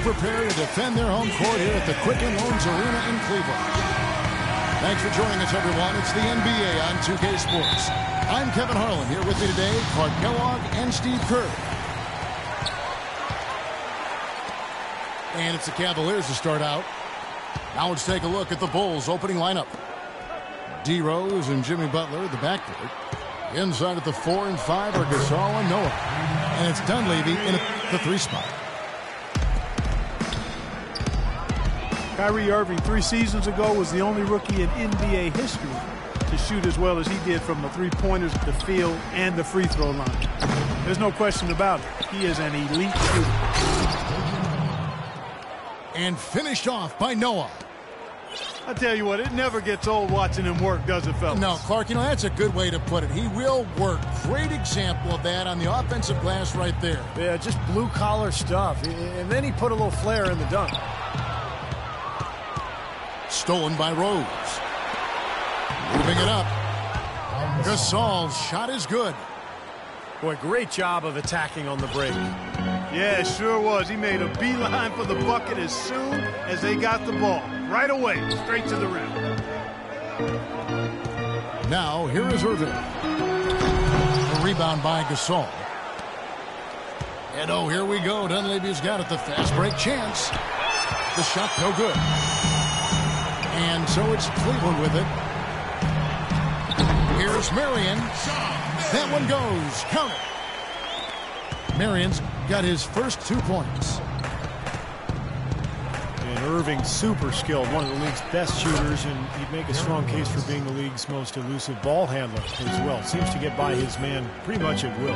prepare to defend their home court here at the Quicken Loans Arena in Cleveland. Thanks for joining us, everyone. It's the NBA on 2K Sports. I'm Kevin Harlan. Here with me today, Clark Kellogg and Steve Kerr. And it's the Cavaliers to start out. Now let's take a look at the Bulls' opening lineup. D. Rose and Jimmy Butler, the backcourt. Inside at the 4 and 5 are Gasol and Noah. And it's Dunleavy in the 3 spot. Kyrie Irving 3 seasons ago was the only rookie in NBA history to shoot as well as he did from the three-pointers, the field, and the free throw line. There's no question about it. He is an elite shooter. And finished off by Noah. I tell you what, it never gets old watching him work, does it, fellas? No, Clark, you know, that's a good way to put it. He will work. Great example of that on the offensive glass right there. Yeah, just blue-collar stuff. And then he put a little flair in the dunk. Stolen by Rose. Moving it up. Gasol's shot is good. Boy, great job of attacking on the break. Yeah, it sure was. He made a beeline for the bucket as soon as they got the ball. Right away, straight to the rim. Now, here is Irving. A rebound by Gasol. And oh, here we go. Dunleavy's got it. The fast break chance. The shot no good. And so it's Cleveland with it. Here's Marion. That one goes. Count it. Marion's got his first 2 points. And Irving, super skilled, one of the league's best shooters, and he'd make a strong case for being the league's most elusive ball handler as well. Seems to get by his man pretty much at will.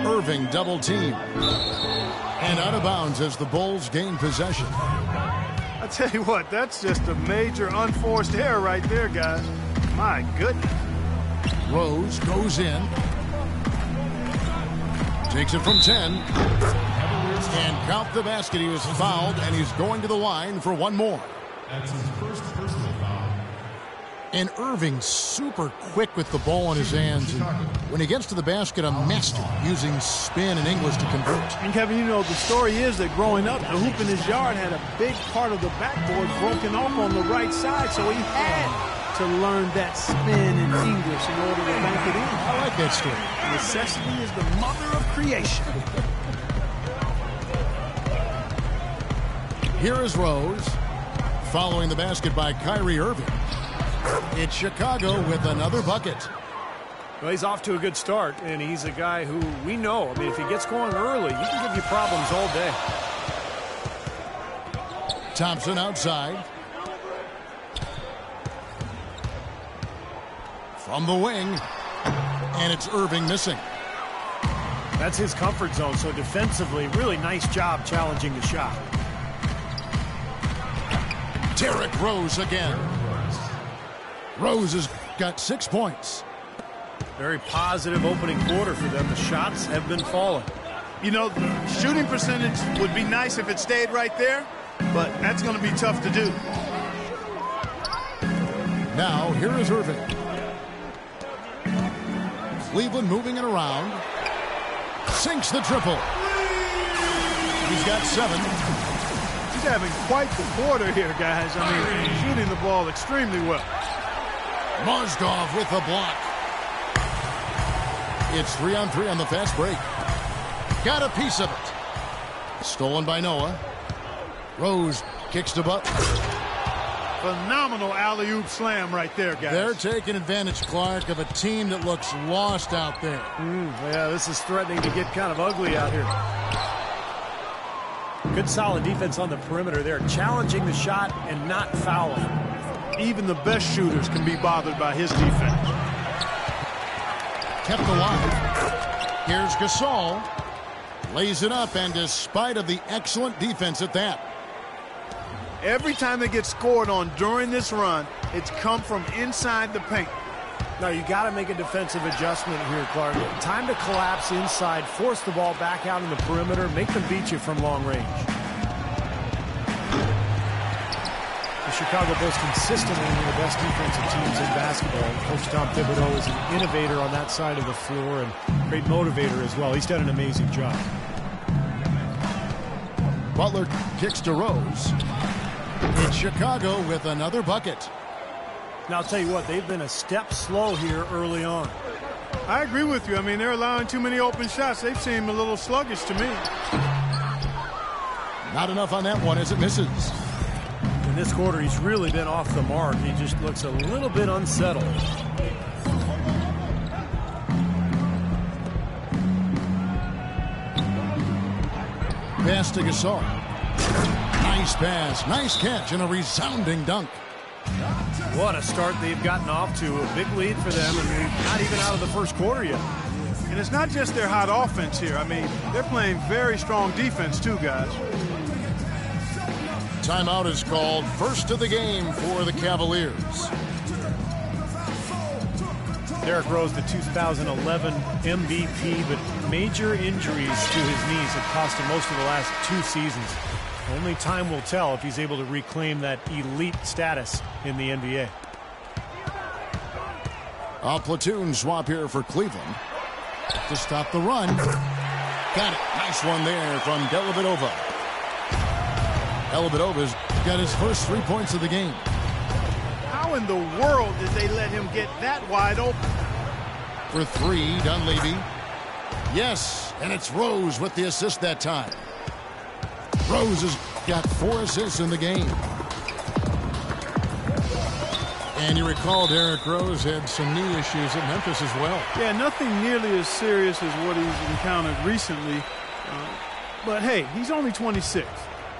Irving double team. And out of bounds as the Bulls gain possession. I tell you what, that's just a major unforced error right there, guys. My goodness. Rose goes in. Takes it from 10. And count the basket. He was fouled, and he's going to the line for one more. That's his first personal foul. And Irving super quick with the ball in his hands. And when he gets to the basket, a master using spin and English to convert. And Kevin, you know, the story is that growing up, the hoop in his yard had a big part of the backboard broken off on the right side, so he had to learn that spin in English in order to bank it in. I like that story. Necessity is the mother of creation. Here is Rose, following the basket by Kyrie Irving. It's Chicago with another bucket. Well, he's off to a good start, and he's a guy who we know. I mean, if he gets going early, he can give you problems all day. Thompson outside. From the wing. And it's Irving missing. That's his comfort zone, so defensively, really nice job challenging the shot. Derrick Rose again. Rose has got 6 points. Very positive opening quarter for them. The shots have been falling. You know, the shooting percentage would be nice if it stayed right there, but that's going to be tough to do. Now, here is Irving. Cleveland moving it around. Sinks the triple. He's got 7. He's having quite the quarter here, guys. I mean, shooting the ball extremely well. Mozgov with the block. It's 3-on-3 on the fast break. Got a piece of it. Stolen by Noah. Rose kicks to Butler. Phenomenal alley-oop slam right there, guys. They're taking advantage, Clark, of a team that looks lost out there. Yeah, this is threatening to get kind of ugly out here. Good solid defense on the perimeter there, challenging the shot and not fouling. Even the best shooters can be bothered by his defense. Kept alive. Here's Gasol. Lays it up, and despite of the excellent defense at that. Every time they get scored on during this run, it's come from inside the paint. Now, you got to make a defensive adjustment here, Clark. Time to collapse inside, force the ball back out in the perimeter, make them beat you from long range. The Chicago Bulls consistently one of the best defensive teams in basketball. Coach Tom Thibodeau is an innovator on that side of the floor and great motivator as well. He's done an amazing job. Butler kicks to Rose. It's Chicago with another bucket. Now, I'll tell you what, they've been a step slow here early on. I agree with you. I mean, they're allowing too many open shots. They've seemed a little sluggish to me. Not enough on that one as it misses. In this quarter, he's really been off the mark. He just looks a little bit unsettled. Pass to Gasol. Nice pass, nice catch, and a resounding dunk. What a start they've gotten off to. A big lead for them, and they're not even out of the first quarter yet. And it's not just their hot offense here. I mean, they're playing very strong defense too, guys. Timeout is called. First of the game for the Cavaliers. Derrick Rose, the 2011 MVP, but major injuries to his knees have cost him most of the last 2 seasons. Only time will tell if he's able to reclaim that elite status in the NBA. A platoon swap here for Cleveland to stop the run. Got it. Nice one there from Dellavedova. Dellavedova's got his first 3 points of the game. How in the world did they let him get that wide open? For 3, Dunleavy. Yes, and it's Rose with the assist that time. Rose has got 4 assists in the game. And you recall Derrick Rose had some knee issues at Memphis as well. Yeah, nothing nearly as serious as what he's encountered recently. But hey, he's only 26.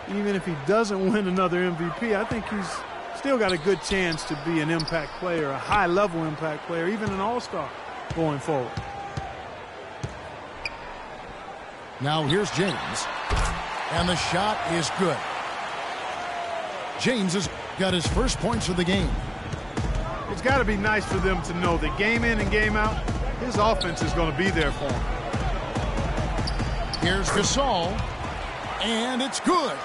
Even if he doesn't win another MVP, I think he's still got a good chance to be an impact player, a high-level impact player, even an all-star going forward. Now here's James. And the shot is good. James has got his first points of the game. It's got to be nice for them to know that game in and game out, his offense is going to be there for him. Here's Gasol. And it's good.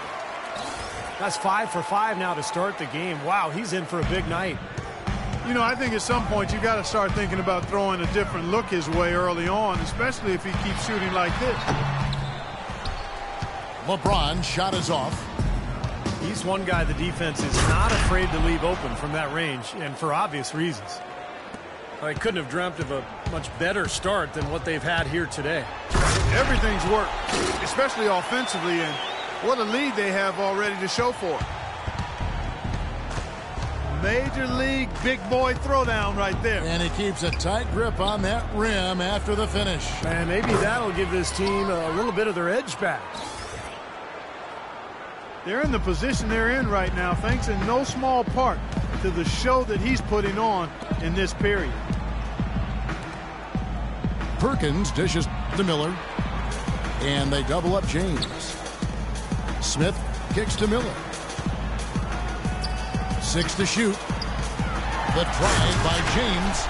That's 5 for 5 now to start the game. Wow, he's in for a big night. You know, I think at some point you got to start thinking about throwing a different look his way early on, especially if he keeps shooting like this. LeBron shot is off. He's one guy the defense is not afraid to leave open from that range, and for obvious reasons. I couldn't have dreamt of a much better start than what they've had here today. Everything's worked, especially offensively, and what a lead they have already to show for it. Major league big boy throwdown right there. And he keeps a tight grip on that rim after the finish. And maybe that'll give this team a little bit of their edge back. They're in the position they're in right now, thanks in no small part to the show that he's putting on in this period. Perkins dishes to Miller. And they double up James. Smith kicks to Miller. 6 to shoot. The drive by James.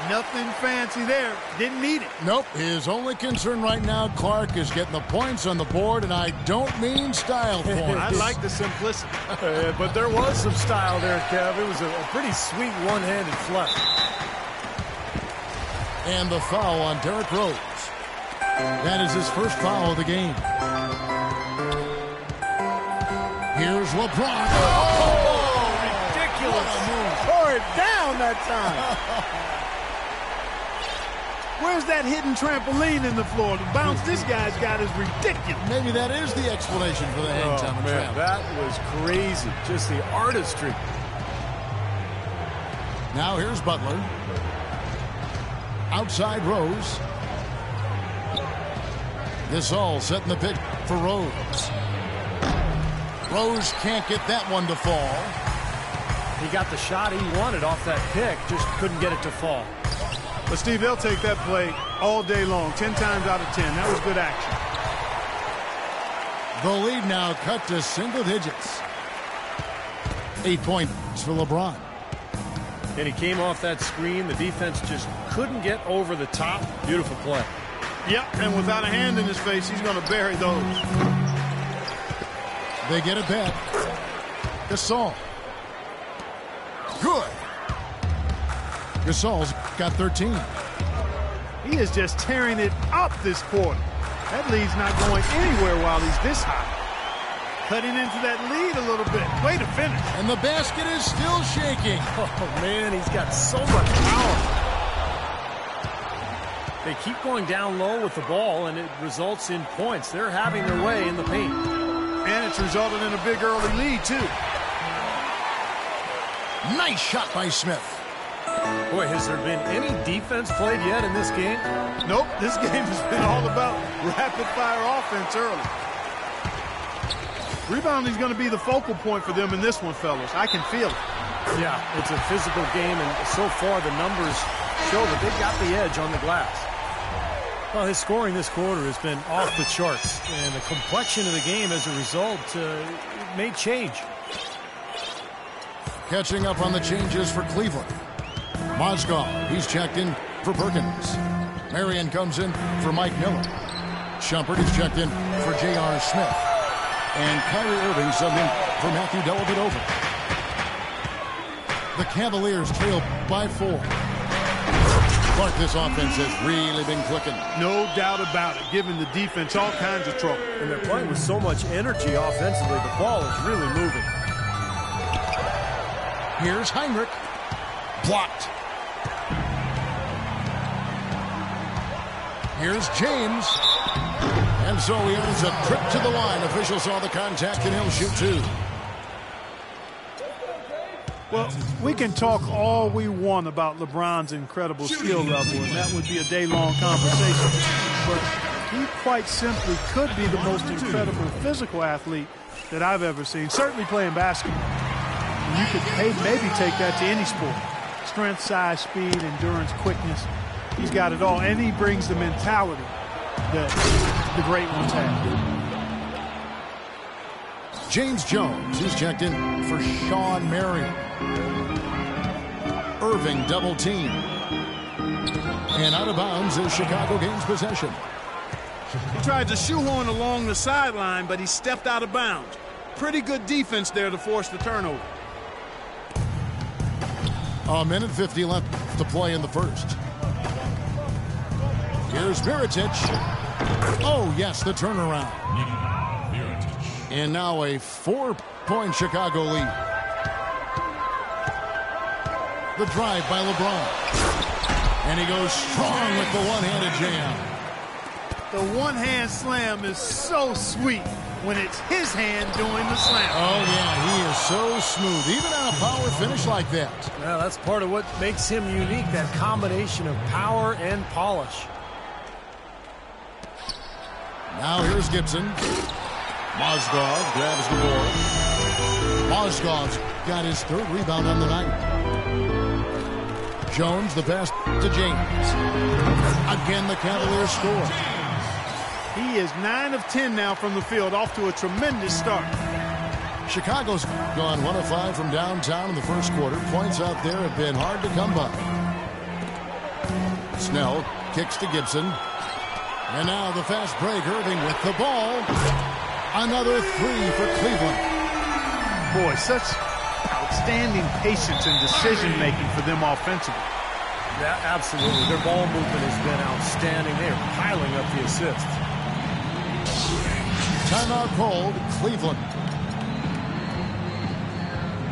Nothing fancy there. Didn't need it. Nope. His only concern right now, Clark, is getting the points on the board, and I don't mean style points. I like the simplicity. But there was some style there, Kev. It was a pretty sweet one-handed flush. And the foul on Derrick Rose. That is his first foul of the game. Here's LeBron. Oh, ridiculous. Tore it down that time. Where's that hidden trampoline in the floor? The bounce this guy's got is ridiculous. Maybe that is the explanation for the hang time. Man, that was crazy. Just the artistry. Now here's Butler. Outside Rose. Gasol setting the pick for Rose. Rose can't get that one to fall. He got the shot he wanted off that pick, just couldn't get it to fall. But, Steve, they'll take that play all day long, 10 times out of 10. That was good action. The lead now cut to single digits. 8 points for LeBron. And he came off that screen. The defense just couldn't get over the top. Beautiful play. Yep, and without a hand in his face, he's going to bury those. They get it back. Gasol. Good. Gasol's got 13. He is just tearing it up this quarter. That lead's not going anywhere while he's this hot. cutting into that lead a little bit. Way to finish. And the basket is still shaking. Oh, man, he's got so much power. They keep going down low with the ball, and it results in points. They're having their way in the paint. And it's resulted in a big early lead, too. Nice shot by Smith. Boy, has there been any defense played yet in this game? Nope, this game has been all about rapid-fire offense early. Rebounding is going to be the focal point for them in this one, fellas. I can feel it. Yeah, it's a physical game, and so far the numbers show that they've got the edge on the glass. Well, his scoring this quarter has been off the charts, and the complexion of the game as a result it may change. Catching up on the changes for Cleveland. Mozgov, he's checked in for Perkins. Marion comes in for Mike Miller. Shumpert is checked in for J.R. Smith. And Kyrie Irving subbed in for Matthew Dellavedova. The Cavaliers trail by 4. But this offense has really been clicking. No doubt about it, giving the defense all kinds of trouble. And they're playing with so much energy offensively, the ball is really moving. Here's Heinrich. Blocked. Here's James. And so he earns a trip to the line. Officials saw the contact, and he'll shoot 2. Well, we can talk all we want about LeBron's incredible skill level, and that would be a day-long conversation. But he quite simply could be the most incredible physical athlete that I've ever seen, certainly playing basketball. And you could maybe take that to any sport. Strength, size, speed, endurance, quickness. He's got it all, and he brings the mentality that the great ones have. James Jones, he's checked in for Sean Marion. Irving double team. And out of bounds as Chicago gains possession. He tried to shoehorn along the sideline, but he stepped out of bounds. Pretty good defense there to force the turnover. A minute 50 left to play in the first. Here's Mirotic. Oh, yes, the turnaround. And now a 4-point Chicago lead. The drive by LeBron. And he goes strong with the one-handed jam. The one-hand slam is so sweet when it's his hand doing the slam. Oh, yeah, he is so smooth, even on a power finish like that. Well, that's part of what makes him unique, that combination of power and polish. Now here's Gibson. Mozgov grabs the board. Mozgov's got his 3rd rebound on the night. Jones, the pass to James. Again, the Cavaliers score. He is 9 of 10 now from the field, off to a tremendous start. Chicago's gone 1 of 5 from downtown in the first quarter. Points out there have been hard to come by. Snell kicks to Gibson. And now the fast break. Irving with the ball. Another 3 for Cleveland. Boy, such outstanding patience and decision-making for them offensively. Yeah, absolutely. Their ball movement has been outstanding. They are piling up the assists. Timeout called, Cleveland.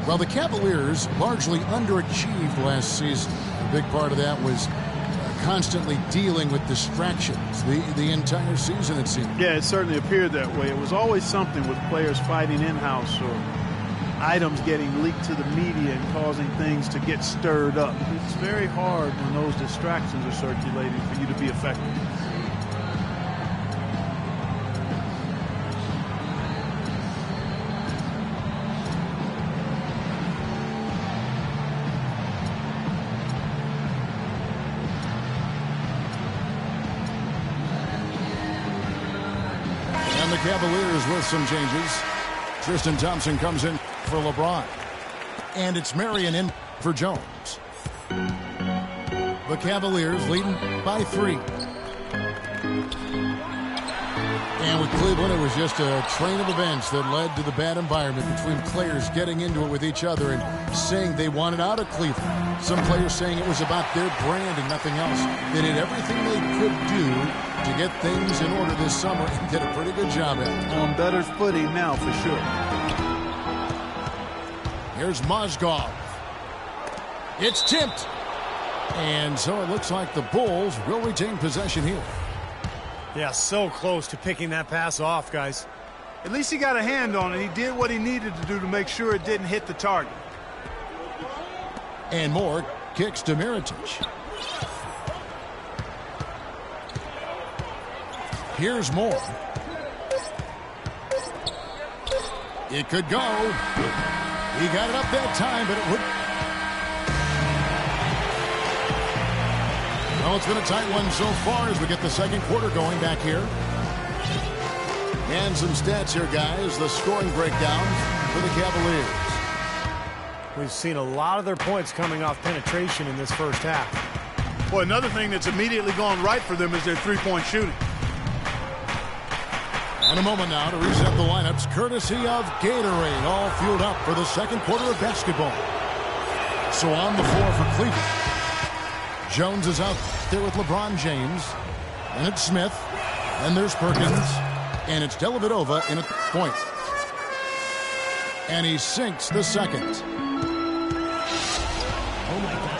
Well, the Cavaliers largely underachieved last season. A big part of that was constantly dealing with distractions the entire season, it seemed. Yeah, it certainly appeared that way. It was always something with players fighting in-house or items getting leaked to the media and causing things to get stirred up. It's very hard when those distractions are circulating for you to be effective. And the Cavaliers with some changes. Tristan Thompson comes in for LeBron. And it's Marion in for Jones. The Cavaliers leading by 3. And with Cleveland, it was just a train of events that led to the bad environment between players getting into it with each other and saying they wanted out of Cleveland. Some players saying it was about their brand and nothing else. They did everything they could do to get things in order this summer and did a pretty good job at it. On better footing now, for sure. Here's Mozgov. It's tipped. And so it looks like the Bulls will retain possession here. Yeah, so close to picking that pass off, guys. At least he got a hand on it. He did what he needed to do to make sure it didn't hit the target. And Moore kicks to Mirotic. Here's Moore. It could go. He got it up that time, but it would. Well, it's been a tight one so far as we get the second quarter going back here. And some stats here, guys. The scoring breakdown for the Cavaliers. We've seen a lot of their points coming off penetration in this first half. Boy, another thing that's immediately gone right for them is their three-point shooting. And a moment now to reset the lineups, courtesy of Gatorade, all fueled up for the second quarter of basketball. So on the floor for Cleveland. Jones is out there with LeBron James. And it's Smith. And there's Perkins. And it's Dellavedova in a point. And he sinks the second.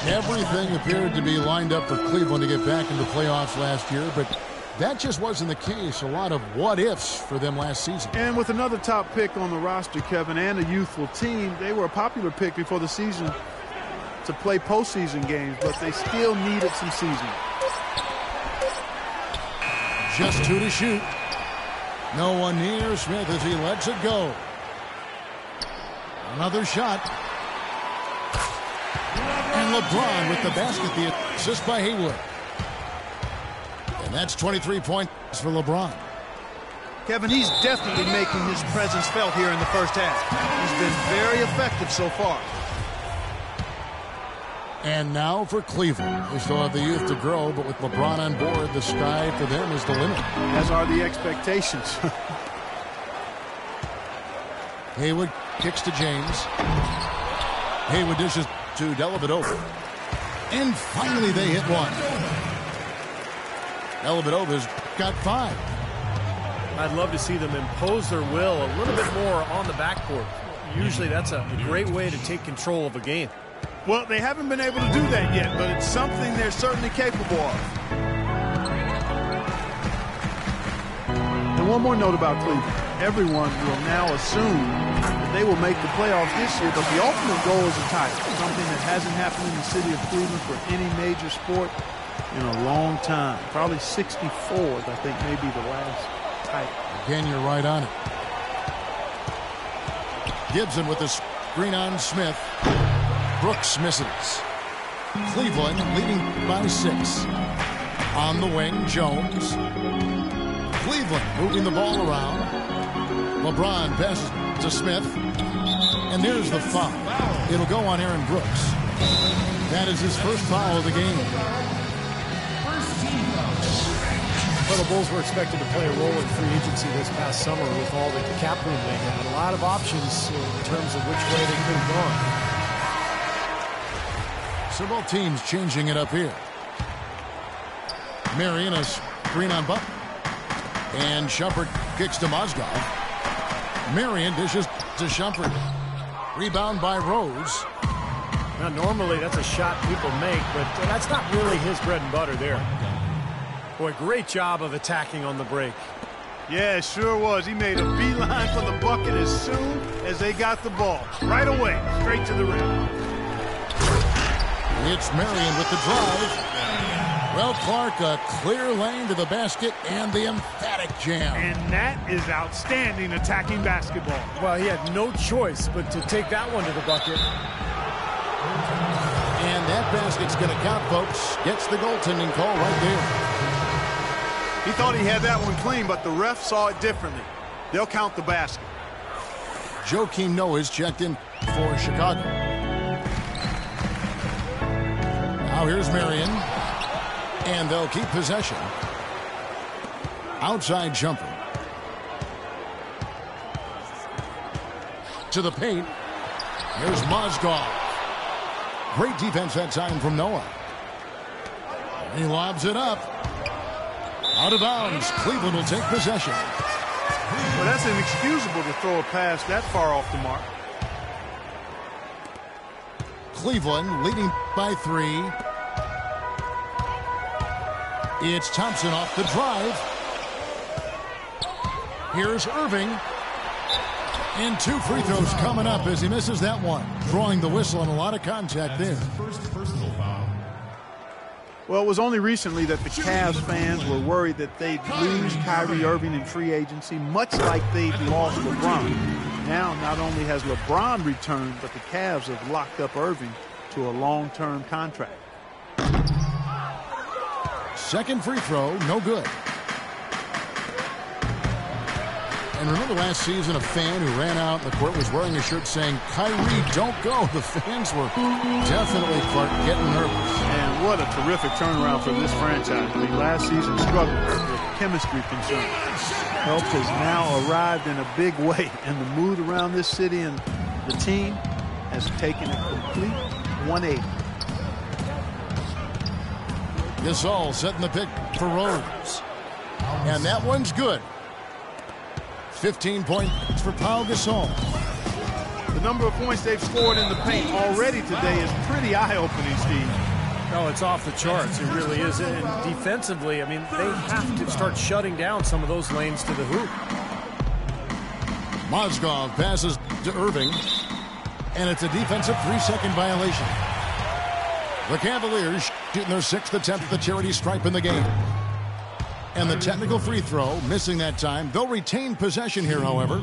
Everything appeared to be lined up for Cleveland to get back into playoffs last year, but that just wasn't the case. A lot of what-ifs for them last season. And with another top pick on the roster, Kevin, and a youthful team, they were a popular pick before the season to play postseason games, but they still needed some seasoning. Just two to shoot. No one near Smith as he lets it go. Another shot. And LeBron with the basket, the assist by Haywood. And that's 23 points for LeBron. Kevin, he's definitely making his presence felt here in the first half. He's been very effective so far. And now for Cleveland. They still have the youth to grow, but with LeBron on board, the sky for them is the limit. As are the expectations. Haywood kicks to James. Haywood dishes to Dellavedova. And finally they hit one. Dellavedova's got 5. I'd love to see them impose their will a little bit more on the backcourt. Usually that's a great way to take control of a game. Well, they haven't been able to do that yet, but it's something they're certainly capable of. And one more note about Cleveland. Everyone will now assume that they will make the playoffs this year, but the ultimate goal is a title, something that hasn't happened in the city of Cleveland for any major sport in a long time. Probably 64, I think, may be the last title. Again, you're right on it. Gibson with the screen on Smith. Brooks misses. Cleveland leading by 6. On the wing, Jones. Cleveland moving the ball around. LeBron passes to Smith. And there's the foul. It'll go on Aaron Brooks. That is his first foul of the game. Well, the Bulls were expected to play a role in free agency this past summer with all the cap room they had. A lot of options in terms of which way they could have gone. So both teams changing it up here. Marion a screen on Butler. And Shumpert kicks to Mozgov. Marion dishes to Shumpert. Rebound by Rose. Now, normally that's a shot people make, but that's not really his bread and butter there. Boy, great job of attacking on the break. Yeah, it sure was. He made a beeline for the bucket as soon as they got the ball. Right away, straight to the rim. It's Marion with the drive. Well, Clark, a clear lane to the basket and the emphatic jam. And that is outstanding attacking basketball. Well, he had no choice but to take that one to the bucket. And that basket's going to count, folks. Gets the goaltending call right there. He thought he had that one clean, but the ref saw it differently. They'll count the basket. Joakim Noah is checked in for Chicago. Now here's Marion. And they'll keep possession. Outside jumper. to the paint. Here's Mozgov. Great defense that time from Noah. He lobs it up. Out of bounds. Cleveland will take possession. Well, that's inexcusable to throw a pass that far off the mark. Cleveland leading by 3. It's Thompson off the drive. Here's Irving. And 2 free throws coming up as he misses that one. Drawing the whistle and a lot of contact there. First personal foul. Well, it was only recently that the Cavs fans were worried that they'd lose Kyrie Irving in free agency, much like they'd lost LeBron. Now, not only has LeBron returned, but the Cavs have locked up Irving to a long-term contract. Second free throw, no good. And remember last season, a fan who ran out in the court was wearing a shirt saying, "Kyrie, don't go." The fans were definitely, Clark, getting nervous. And what a terrific turnaround for this franchise. I mean, last season struggled with chemistry concerns. Help has now arrived in a big way, and the mood around this city and the team has taken a complete 180. Gasol setting the pick for Rose. And that one's good. 15 points for Pau Gasol. The number of points they've scored in the paint already today is pretty eye-opening, Steve. No, it's off the charts. It really is. And defensively, I mean, they have to start shutting down some of those lanes to the hoop. Mozgov passes to Irving. And it's a defensive 3-second violation. The Cavaliers shooting their 6th attempt at the charity stripe in the game. And the technical free throw, missing that time. They'll retain possession here, however.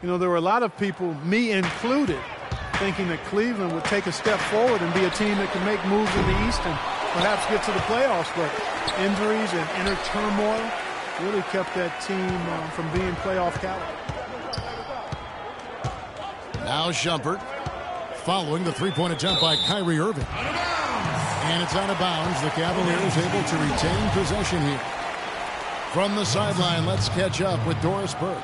You know, there were a lot of people, me included, thinking that Cleveland would take a step forward and be a team that could make moves in the East and perhaps get to the playoffs. But injuries and inner turmoil really kept that team from being playoff caliber. Now Shumpert following the three-point attempt by Kyrie Irving. And it's out of bounds. The Cavaliers able to retain possession here. From the sideline, let's catch up with Doris Burke.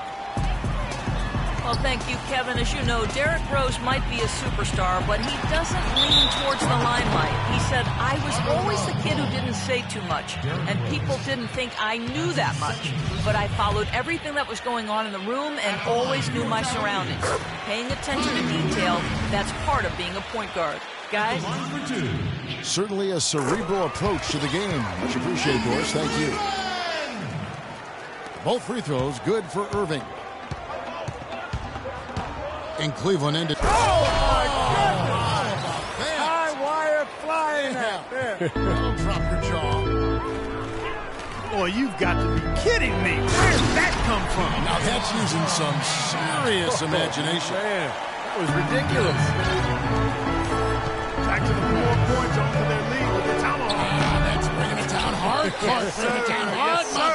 Well, thank you, Kevin. As you know, Derrick Rose might be a superstar, but he doesn't lean towards the limelight. He said, "I was always the kid who didn't say too much, and people didn't think I knew that much. But I followed everything that was going on in the room and always knew my surroundings. Paying attention to detail, that's part of being a point guard." Guys? Certainly a cerebral approach to the game. Much appreciated, Doris. Thank you. Both free throws good for Irving. And Cleveland ended. Oh, my goodness! High wire flying out there. Don't drop your jaw. Boy, you've got to be kidding me. Where did that come from? Now that's using some serious imagination. Man, that was ridiculous. Back to the 4 points onto their lead with the tomahawk. That's bringing it down hard. Yes, Bring it down hard, yes, my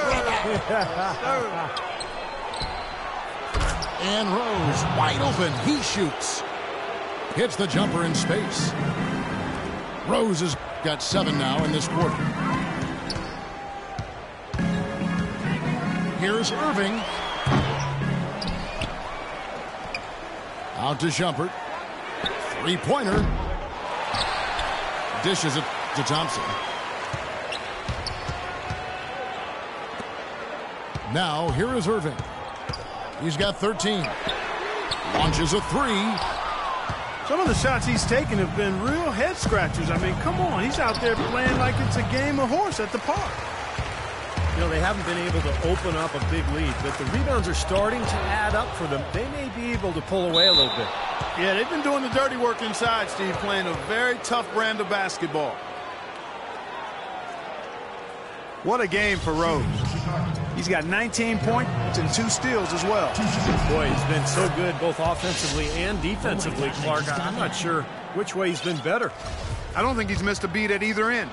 brother. And Rose wide open. He shoots. Hits the jumper in space. Rose has got 7 now in this quarter. Here's Irving. Out to Shumpert. Three-pointer. Dishes it to Thompson. Now, here is Irving. He's got 13. Launches a 3. Some of the shots he's taken have been real head scratchers. I mean, come on. He's out there playing like it's a game of horse at the park. You know, they haven't been able to open up a big lead, but the rebounds are starting to add up for them. They may be able to pull away a little bit. Yeah, they've been doing the dirty work inside, Steve, playing a very tough brand of basketball. What a game for Rose. He's got 19 points and 2 steals as well. Boy, he's been so good both offensively and defensively, Clark. I'm not sure which way he's been better. I don't think he's missed a beat at either end.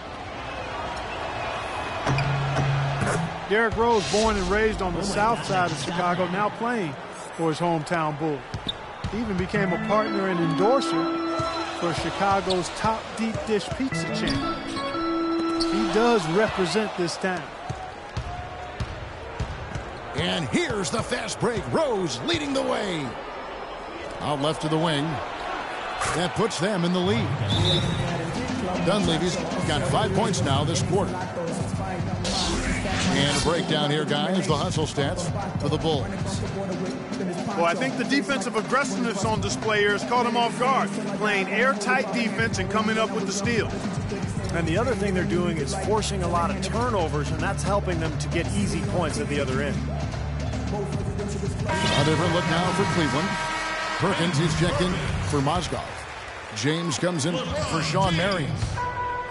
Derrick Rose, born and raised on the south side of Chicago, now playing for his hometown Bulls. He even became a partner and endorser for Chicago's top deep dish pizza chain. He does represent this town. And here's the fast break. Rose leading the way. Out left to the wing. That puts them in the lead. Dunleavy's got 5 points now this quarter. And a breakdown here, guys. The hustle stats for the Bulls. Well, I think the defensive aggressiveness on display here has caught them off guard. Playing airtight defense and coming up with the steal. And the other thing they're doing is forcing a lot of turnovers, and that's helping them to get easy points at the other end. A different look now for Cleveland. Perkins, he's checked in for Mozgov. James comes in for Sean Marion.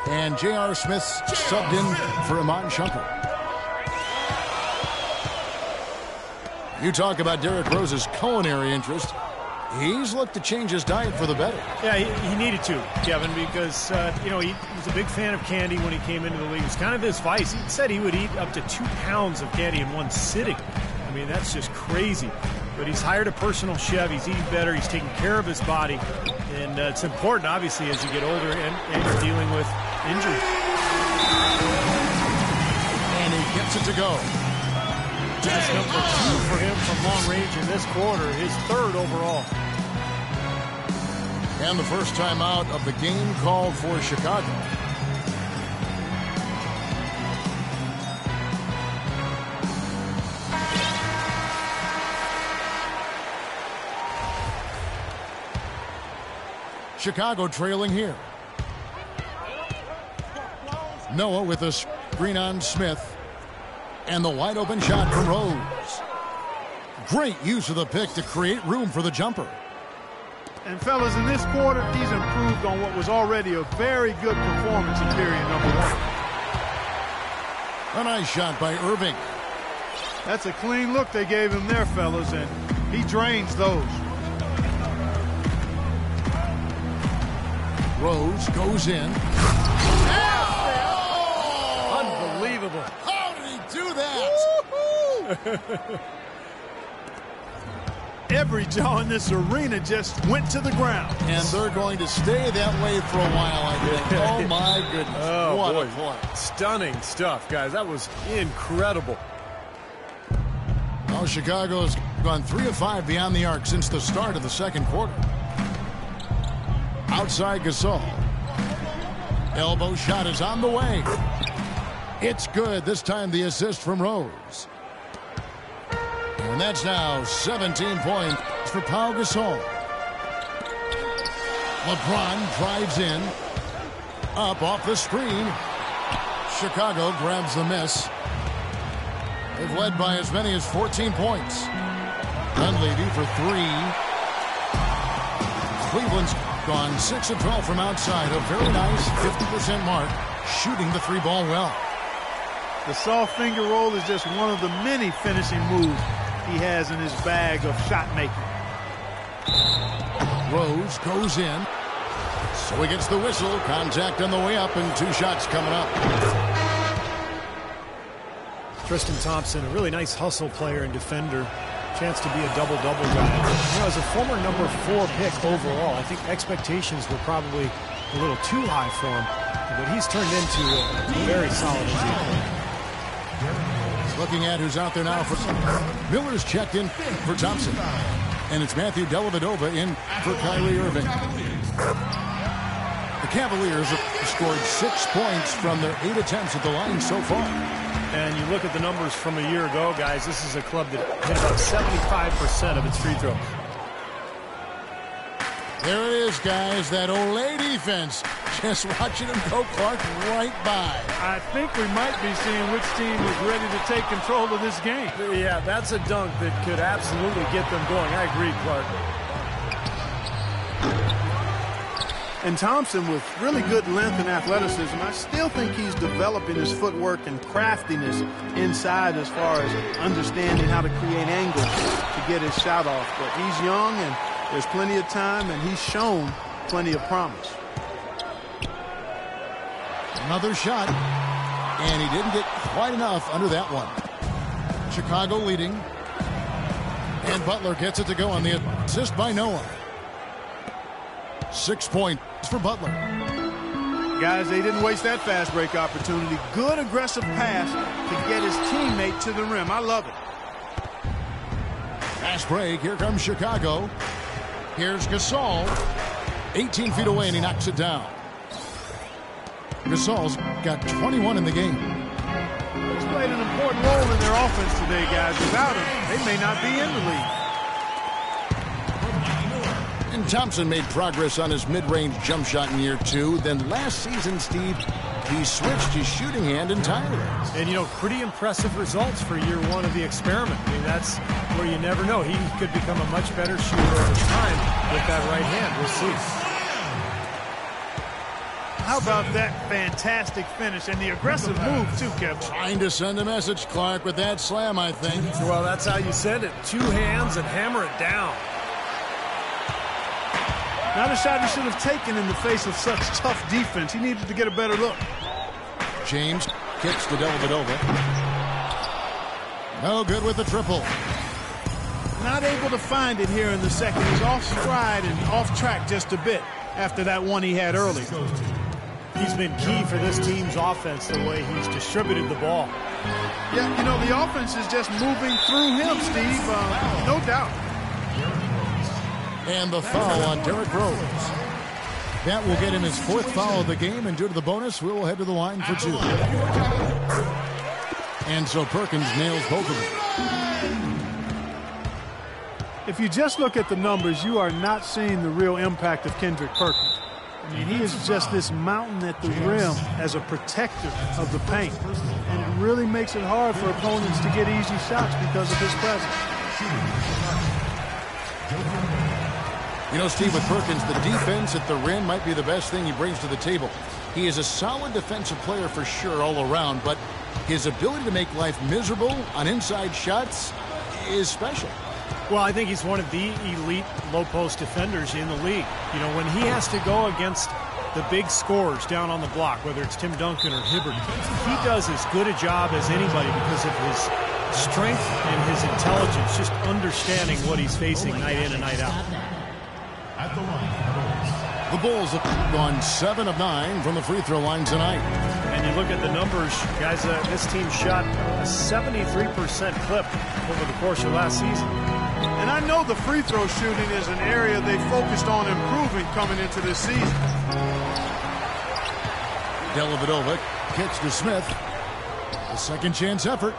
And J.R. Smith subbed in for Iman Shumpert. You talk about Derrick Rose's culinary interest. He's looked to change his diet for the better. Yeah, he needed to, Kevin, because, you know, he was a big fan of candy when he came into the league. It's kind of his vice. He said he would eat up to 2 pounds of candy in one sitting. I mean, that's just crazy. But he's hired a personal chef. He's eating better. He's taking care of his body. And it's important, obviously, as you get older and you're dealing with injuries. And he gets it to go. That's number 2 for him from long range in this quarter, his 3rd overall. And the first time out of the game called for Chicago. Chicago trailing here. Noah with a screen on Smith. And the wide open shot from Rose. Great use of the pick to create room for the jumper. And fellas, in this quarter, he's improved on what was already a very good performance in period number 1. A nice shot by Irving. That's a clean look they gave him there, fellas, and he drains those. Rose goes in. Unbelievable. How did he do that? Every jaw in this arena just went to the ground. And they're going to stay that way for a while, I think. Oh, my goodness. Oh, what boy. a play. Stunning stuff, guys. That was incredible. Well, Chicago's gone 3 of 5 beyond the arc since the start of the second quarter. Outside Gasol. Elbow shot is on the way. It's good. This time the assist from Rose. And that's now 17 points for Pau Gasol. LeBron drives in. Up off the screen. Chicago grabs the miss. They've led by as many as 14 points. Dunleavy for 3. Cleveland's gone 6 of 12 from outside. A very nice 50% mark. Shooting the 3-ball well. The soft finger roll is just one of the many finishing moves he has in his bag of shot making. Rose goes in. So he gets the whistle. Contact on the way up and 2 shots coming up. Tristan Thompson, a really nice hustle player and defender. Chance to be a double-double guy. You know, as a former number 4 pick overall, I think expectations were probably a little too high for him. But he's turned into a very solid NBA. Looking at who's out there now for Miller's checked in for Thompson. And it's Matthew Dellavedova in for Kyrie Irving. The Cavaliers have scored 6 points from their 8 attempts at the line so far. And you look at the numbers from a year ago, guys, this is a club that hit about 75% of its free throws. There it is, guys, that Olay defense. Just watching him go, Clark, right by. I think we might be seeing which team is ready to take control of this game. Yeah, that's a dunk that could absolutely get them going. I agree, Clark. And Thompson, with really good length and athleticism, I still think he's developing his footwork and craftiness inside as far as understanding how to create angles to get his shot off. But he's young and there's plenty of time, and he's shown plenty of promise. Another shot, and he didn't get quite enough under that one. Chicago leading, and Butler gets it to go on the assist by Noah. 6 points for Butler. Guys, they didn't waste that fast break opportunity. Good aggressive pass to get his teammate to the rim. I love it. Fast break. Here comes Chicago. Here's Gasol. 18 feet away, and he knocks it down. Gasol's got 21 in the game. He's played an important role in their offense today, guys. Without him, they may not be in the league. And Thompson made progress on his mid-range jump shot in year 2. Then last season, Steve, he switched his shooting hand entirely. And, you know, pretty impressive results for year 1 of the experiment. I mean, that's where you never know. He could become a much better shooter over time with that right hand. We'll see. How about that fantastic finish and the aggressive move, too, Kevin? Trying to send a message, Clark, with that slam, I think. Well, that's how you send it. 2 hands and hammer it down. Not a shot he should have taken in the face of such tough defense. He needed to get a better look. James kicks to Dellavedova. No good with the triple. Not able to find it here in the second. He's off stride and off track just a bit after that one he had early. He's been key for this team's offense, the way he's distributed the ball. Yeah, you know, the offense is just moving through him, Steve. No doubt. And the foul on Derrick Rose. That will get him his 4th foul of the game, and due to the bonus, we will head to the line for 2. And so Perkins nails both of them. If you just look at the numbers, you are not seeing the real impact of Kendrick Perkins. I mean, he is just this mountain at the rim as a protector of the paint. And it really makes it hard for opponents to get easy shots because of his presence. You know, Steve, with Perkins, the defense at the rim might be the best thing he brings to the table. He is a solid defensive player for sure all around, but his ability to make life miserable on inside shots is special. Well, I think he's one of the elite low-post defenders in the league. You know, when he has to go against the big scorers down on the block, whether it's Tim Duncan or Hibbert, he does as good a job as anybody because of his strength and his intelligence, just understanding what he's facing night in and night out. At the line, the Bulls have gone 7 of 9 from the free throw line tonight. And you look at the numbers, guys, this team shot a 73% clip over the course of last season. And I know the free throw shooting is an area they focused on improving coming into this season. Dellavedova kicks to Smith. A second chance effort.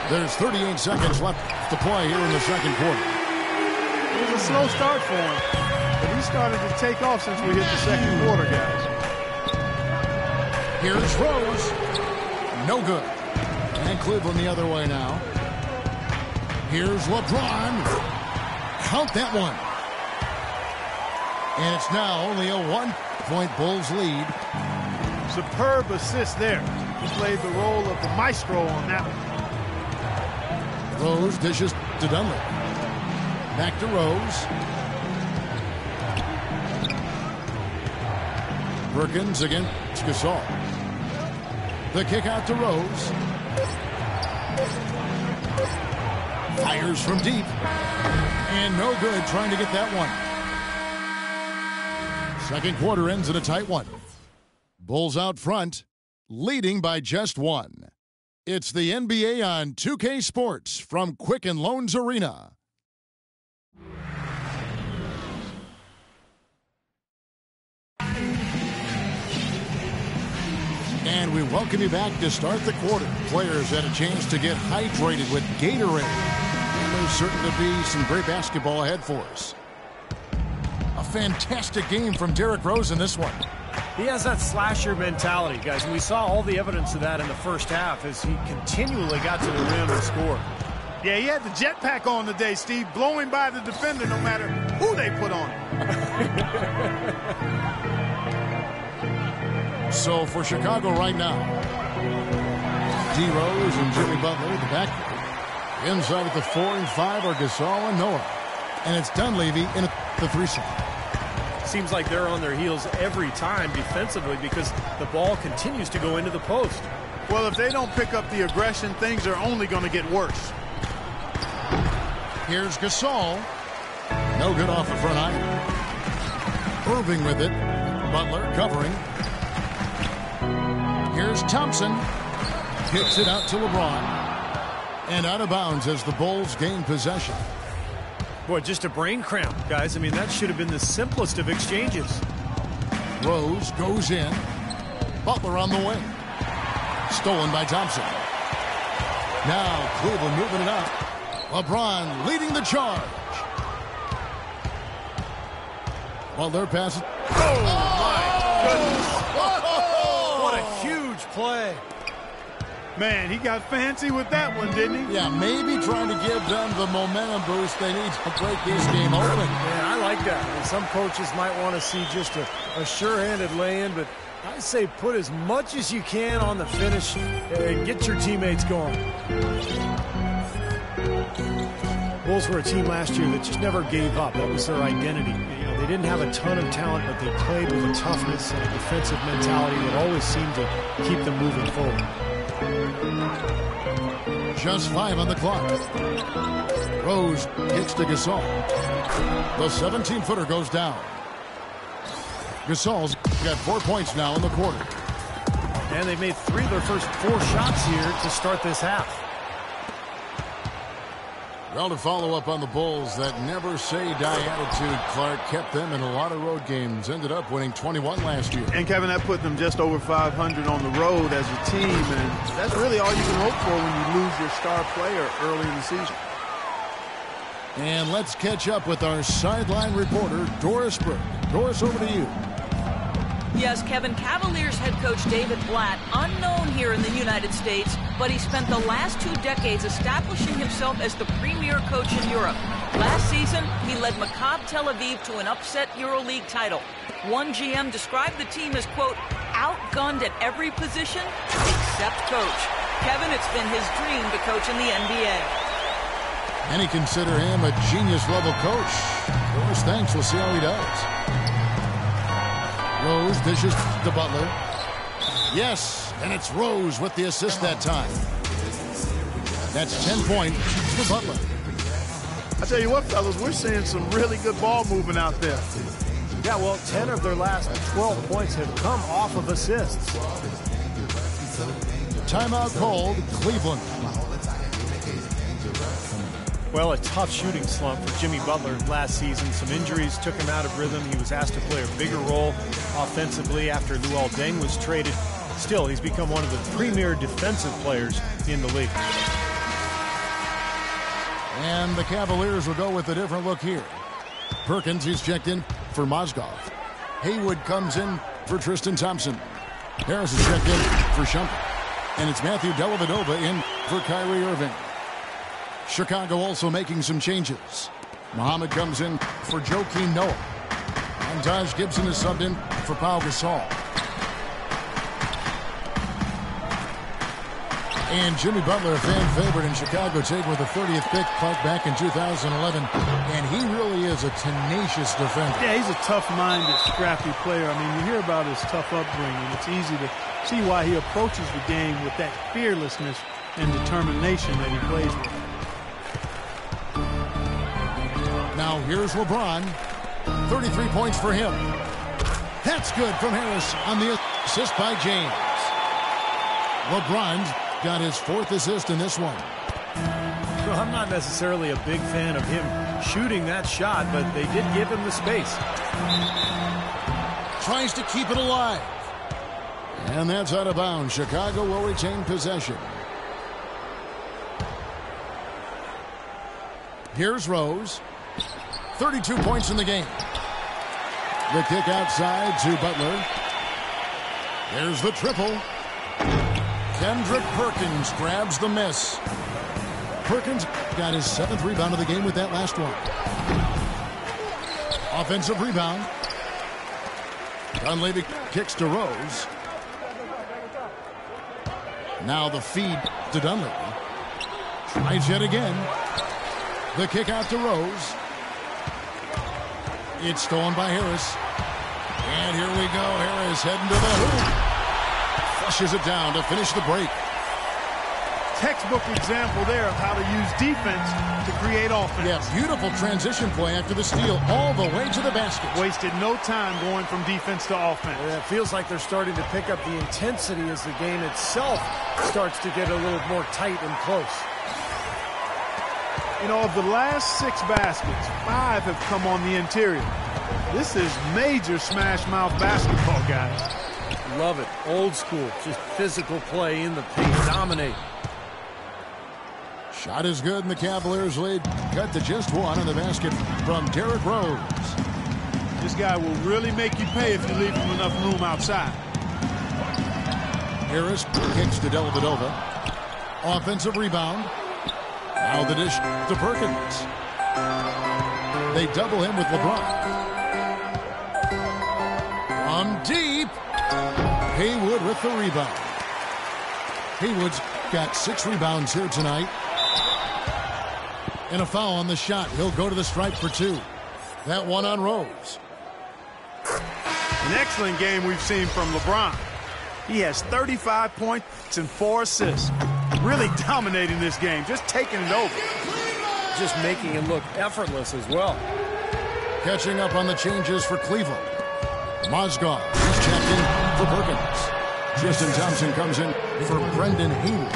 There's 38 seconds left to play here in the second quarter. It was a slow start for him, but he started to take off since we hit the second quarter, guys. Here's Rose. No good. And Cleveland the other way now. Here's LeBron. Count that one. And it's now only a 1-point Bulls lead. Superb assist there. He played the role of the maestro on that one. Rose dishes to Dunlap. Back to Rose. Perkins against Gasol. The kick out to Rose. Fires from deep. And no good trying to get that one. Second quarter ends in a tight one. Bulls out front, leading by just 1. It's the NBA on 2K Sports from Quicken Loans Arena. And we welcome you back to start the quarter. Players had a chance to get hydrated with Gatorade. And there's certain to be some great basketball ahead for us. A fantastic game from Derrick Rose in this one. He has that slasher mentality, guys, and we saw all the evidence of that in the first half as he continually got to the rim and scored. Yeah, he had the jetpack on today, Steve, blowing by the defender no matter who they put on him. So for Chicago right now, D. Rose and Jimmy Butler at the backcourt. Inside at the 4 and 5 are Gasol and Noah. And it's Dunleavy in the 3 spot. Seems like they're on their heels every time defensively because the ball continues to go into the post. Well, if they don't pick up the aggression, things are only going to get worse. Here's Gasol. No good off the front iron. Irving with it. Butler covering. Here's Thompson. Kicks it out to LeBron. And out of bounds as the Bulls gain possession. Boy, just a brain cramp, guys. I mean, that should have been the simplest of exchanges. Rose goes in. Butler on the wing. Stolen by Thompson. Now Cleveland moving it up. LeBron leading the charge. Butler passes. Oh, my goodness. What a huge play. Man, he got fancy with that one, didn't he? Yeah, maybe trying to give them the momentum boost they need to break this game open. Yeah, I like that. And some coaches might want to see just a sure-handed lay-in, but I say put as much as you can on the finish and get your teammates going. Bulls were a team last year that just never gave up. That was their identity. You know, they didn't have a ton of talent, but they played with a toughness and a defensive mentality that always seemed to keep them moving forward. Just 5 on the clock. Rose kicks to Gasol. The 17-footer goes down. Gasol's got 4 points now in the quarter. And they made 3 of their first 4 shots here to start this half. Well, to follow up on the Bulls, that never-say-die attitude, Clark, kept them in a lot of road games. Ended up winning 21 last year. And, Kevin, that put them just over 500 on the road as a team. And that's really all you can hope for when you lose your star player early in the season. And let's catch up with our sideline reporter, Doris Burke. Doris, over to you. Yes, Kevin, Cavaliers head coach David Blatt, unknown here in the United States, but he spent the last 2 decades establishing himself as the premier coach in Europe. Last season, he led Maccabi Tel Aviv to an upset EuroLeague title. One GM described the team as, quote, outgunned at every position except coach. Kevin, it's been his dream to coach in the NBA. Many consider him a genius-level coach. Doris, thanks. We'll see how he does. Rose dishes to Butler. Yes, and it's Rose with the assist that time. That's 10 points for Butler. I tell you what, fellas, we're seeing some really good ball movement out there. Yeah, well, 10 of their last 12 points have come off of assists. Timeout called, Cleveland. Well, a tough shooting slump for Jimmy Butler last season. Some injuries took him out of rhythm. He was asked to play a bigger role offensively after Luol Deng was traded. Still, he's become one of the premier defensive players in the league. And the Cavaliers will go with a different look here. Perkins is checked in for Mozgov. Haywood comes in for Tristan Thompson. Harris is checked in for Shumpert. And it's Matthew Dellavedova in for Kyrie Irving. Chicago also making some changes. Muhammad comes in for Joakim Noah. And Taj Gibson is subbed in for Pau Gasol. And Jimmy Butler, a fan favorite in Chicago, taken with the 30th pick back in 2011. And he really is a tenacious defender. Yeah, he's a tough-minded, scrappy player. I mean, you hear about his tough upbringing. It's easy to see why he approaches the game with that fearlessness and determination that he plays with. Now here's LeBron. 33 points for him. That's good from Harris on the assist by James. LeBron's got his 4th assist in this one. Well, I'm not necessarily a big fan of him shooting that shot, but they did give him the space. Tries to keep it alive. And that's out of bounds. Chicago will retain possession. Here's Rose. 32 points in the game. The kick outside to Butler. There's the triple. Kendrick Perkins grabs the miss. Perkins got his 7th rebound of the game with that last one. Offensive rebound. Dunleavy kicks to Rose. Now the feed to Dunleavy. Tries yet again. The kick out to Rose. It's stolen by Harris. And here we go. Harris heading to the hoop. Flushes it down to finish the break. textbook example there of how to use defense to create offense. Yeah, beautiful transition play after the steal all the way to the basket. Wasted no time going from defense to offense. Yeah, it feels like they're starting to pick up the intensity as the game itself starts to get a little more tight and close. You know, of the last 6 baskets, 5 have come on the interior. This is major smash mouth basketball, guys. Love it. Old school. Just physical play in the paint. Dominate. Shot is good, and the Cavaliers lead cut to just 1 on the basket from Derrick Rose. This guy will really make you pay if you leave him enough room outside. Harris kicks to Dellavedova. Offensive rebound. Now the dish to Perkins. They double him with LeBron. From deep. Haywood with the rebound. Haywood's got 6 rebounds here tonight. And a foul on the shot. He'll go to the stripe for 2. That one on Rose. An excellent game we've seen from LeBron. He has 35 points and 4 assists. Really dominating this game, just taking it over. Just making it look effortless as well. Catching up on the changes for Cleveland. Mozgov is checked in for Perkins. Tristan Thompson comes in for Brendan Haywood.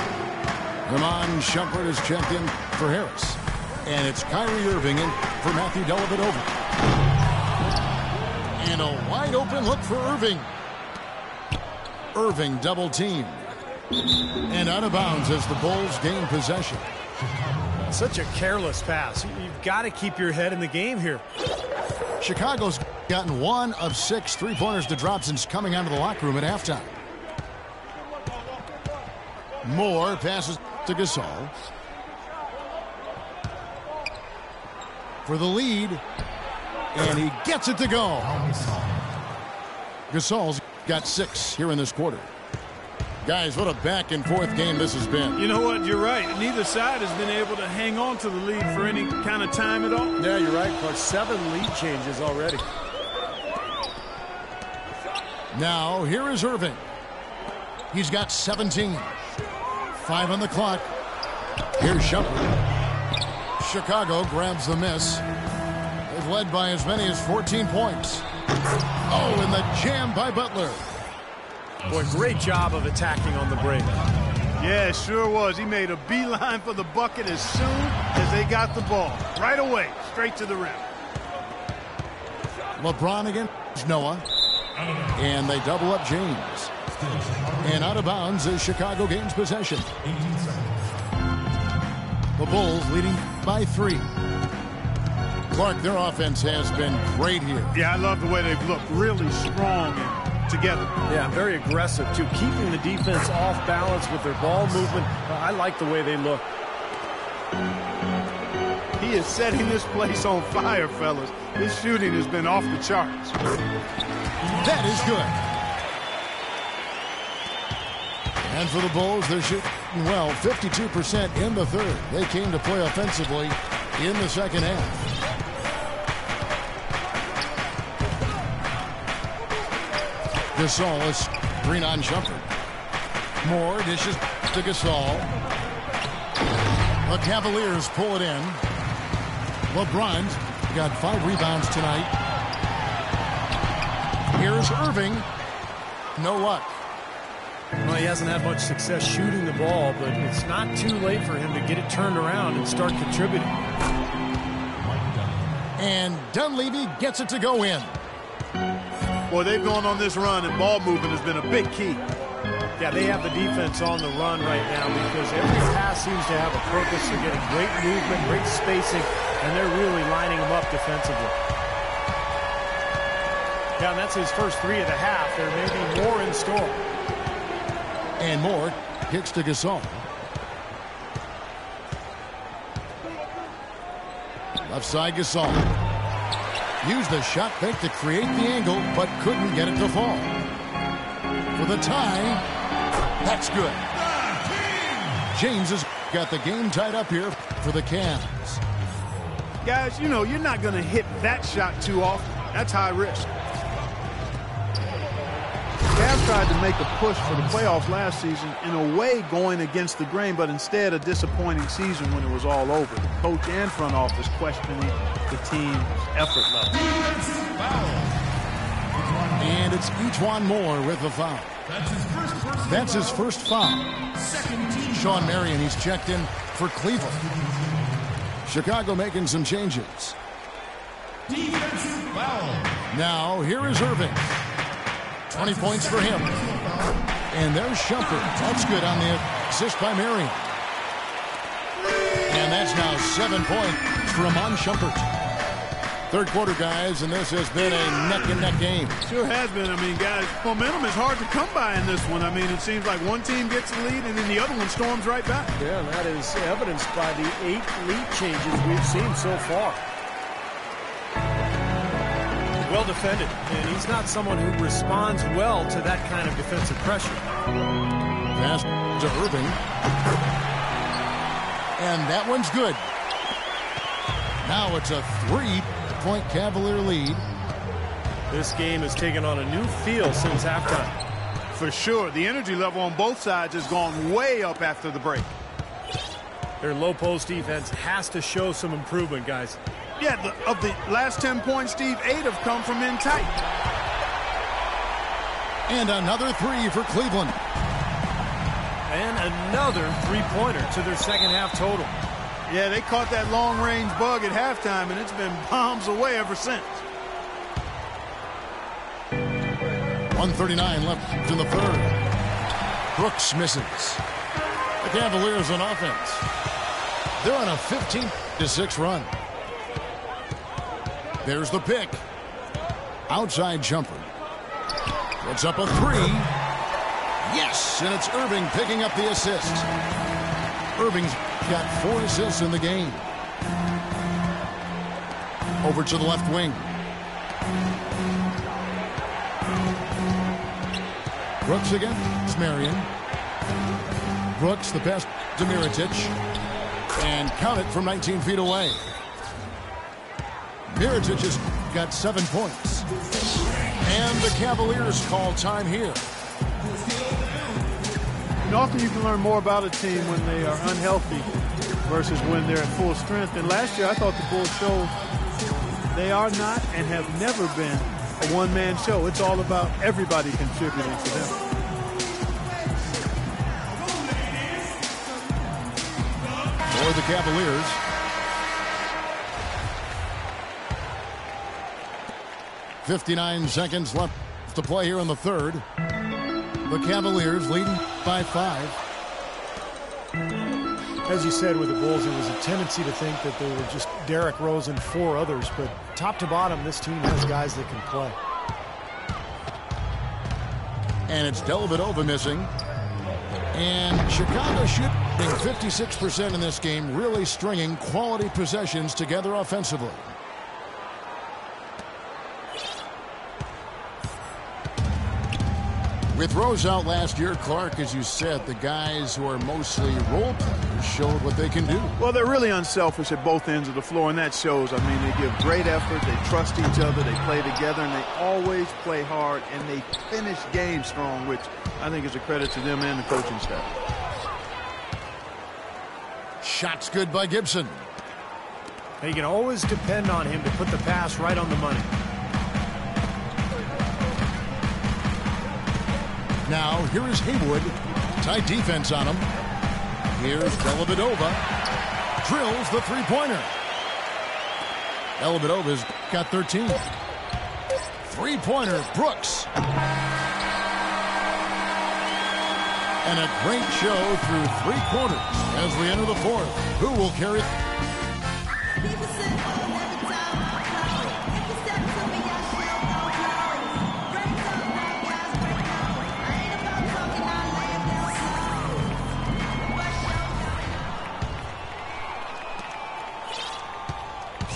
Ramon Shumpert is checked in for Harris. And it's Kyrie Irving in for Matthew Dellavedova. And a wide open look for Irving. Irving double teamed. And out of bounds as the Bulls gain possession. Such a careless pass. You've got to keep your head in the game here. Chicago's gotten 1 of 6 3-pointers to drop since coming out of the locker room at halftime. Moore passes to Gasol. For the lead. And he gets it to go. Gasol's got 6 here in this quarter. Guys, what a back-and-forth game this has been. You know what? You're right. Neither side has been able to hang on to the lead for any kind of time at all. Yeah, you're right, Coach. 7 lead changes already. Now, here is Irving. He's got 17. 5 on the clock. Here's Shumpert. Chicago grabs the miss. They've led by as many as 14 points. Oh, and the jam by Butler. Boy, great job of attacking on the break. Yeah, it sure was. He made a beeline for the bucket as soon as they got the ball. Right away, straight to the rim. LeBron against Noah. And they double up James. And out of bounds as Chicago gains possession. The Bulls leading by 3. Clark, their offense has been great here. Yeah, I love the way they've looked. Really strong and together. Yeah, very aggressive, too. Keeping the defense off balance with their ball movement. I like the way they look. He is setting this place on fire, fellas. His shooting has been off the charts. That is good. And for the Bulls, they're shooting well, 52% in the third. They came to play offensively in the second half. Gasol is screen on Shumpert. Moore dishes to Gasol. The Cavaliers pull it in. LeBron's got 5 rebounds tonight. Here's Irving. No luck. Well, he hasn't had much success shooting the ball, but it's not too late for him to get it turned around and start contributing. And Dunleavy gets it to go in. Boy, they've gone on this run, and ball movement has been a big key. Yeah, they have the defense on the run right now because every pass seems to have a purpose. They're getting great movement, great spacing, and they're really lining them up defensively. Yeah, and that's his first 3 of the half. There may be more in store. And Moore kicks to Gasol. Left side Gasol. Used the shot fake to create the angle, but couldn't get it to fall. For the tie, that's good. James has got the game tied up here for the Cavs. Guys, you know, you're not going to hit that shot too often. That's high risk. Cavs tried to make a push for the playoffs last season, in a way going against the grain, but instead a disappointing season when it was all over. The coach and front office questioning the team's effort level. And it's Ejuan Moore with the foul. That's his first foul. Sean Marion, he's checked in for Cleveland. Chicago making some changes. Now, here is Irving. 20 points for him. And there's Shumpert. That's good on the assist by Marion. And that's now 7 points for Amon Shumpert. Third quarter, guys, and this has been a neck-and-neck game. Sure has been. I mean, guys, momentum is hard to come by in this one. I mean, it seems like one team gets the lead, and then the other one storms right back. Yeah, and that is evidenced by the 8 lead changes we've seen so far. Well defended, and he's not someone who responds well to that kind of defensive pressure. Pass to Irving. And that one's good. Now it's a 3-point Cavalier lead. This game has taken on a new feel since halftime. For sure. The energy level on both sides has gone way up after the break. Their low post defense has to show some improvement, guys. Yeah, of the last 10 points, Steve, 8 have come from in tight. And another 3 for Cleveland. And another three-pointer to their second half total. Yeah, they caught that long-range bug at halftime, and it's been bombs away ever since. 1:39 left in the third. Brooks misses. The Cavaliers on offense. They're on a 15-6 run. There's the pick. Outside jumper. Puts up a 3. Yes, and it's Irving picking up the assist. Irving's got 4 assists in the game. Over to the left wing. Brooks again. It's Marion. Brooks, the pass to Mirotic. And count it from 19 feet away. Mirotic has got 7 points. And the Cavaliers call time here. And often you can learn more about a team when they are unhealthy versus when they're at full strength. And last year I thought the Bulls showed they are not and have never been a one-man show. It's all about everybody contributing to them. For the Cavaliers. .59 seconds left to play here in the third. The Cavaliers leading by 5. As you said with the Bulls, it was a tendency to think that they were just Derrick Rose and 4 others, but top to bottom, this team has guys that can play. And it's Dellavedova missing. And Chicago shooting 56% in this game, really stringing quality possessions together offensively. With Rose out last year, Clark, as you said, the guys who are mostly role players showed what they can do. Well, they're really unselfish at both ends of the floor, and that shows. I mean, they give great effort, they trust each other, they play together, and they always play hard, and they finish games strong, which I think is a credit to them and the coaching staff. Shots good by Gibson. You can always depend on him to put the pass right on the money. Now, here is Haywood. Tight defense on him. Here's Dellavedova. Drills the three-pointer. Dellavedova's got 13. Three-pointer, Brooks. And a great show through 3 quarters as we enter the fourth. Who will carry it?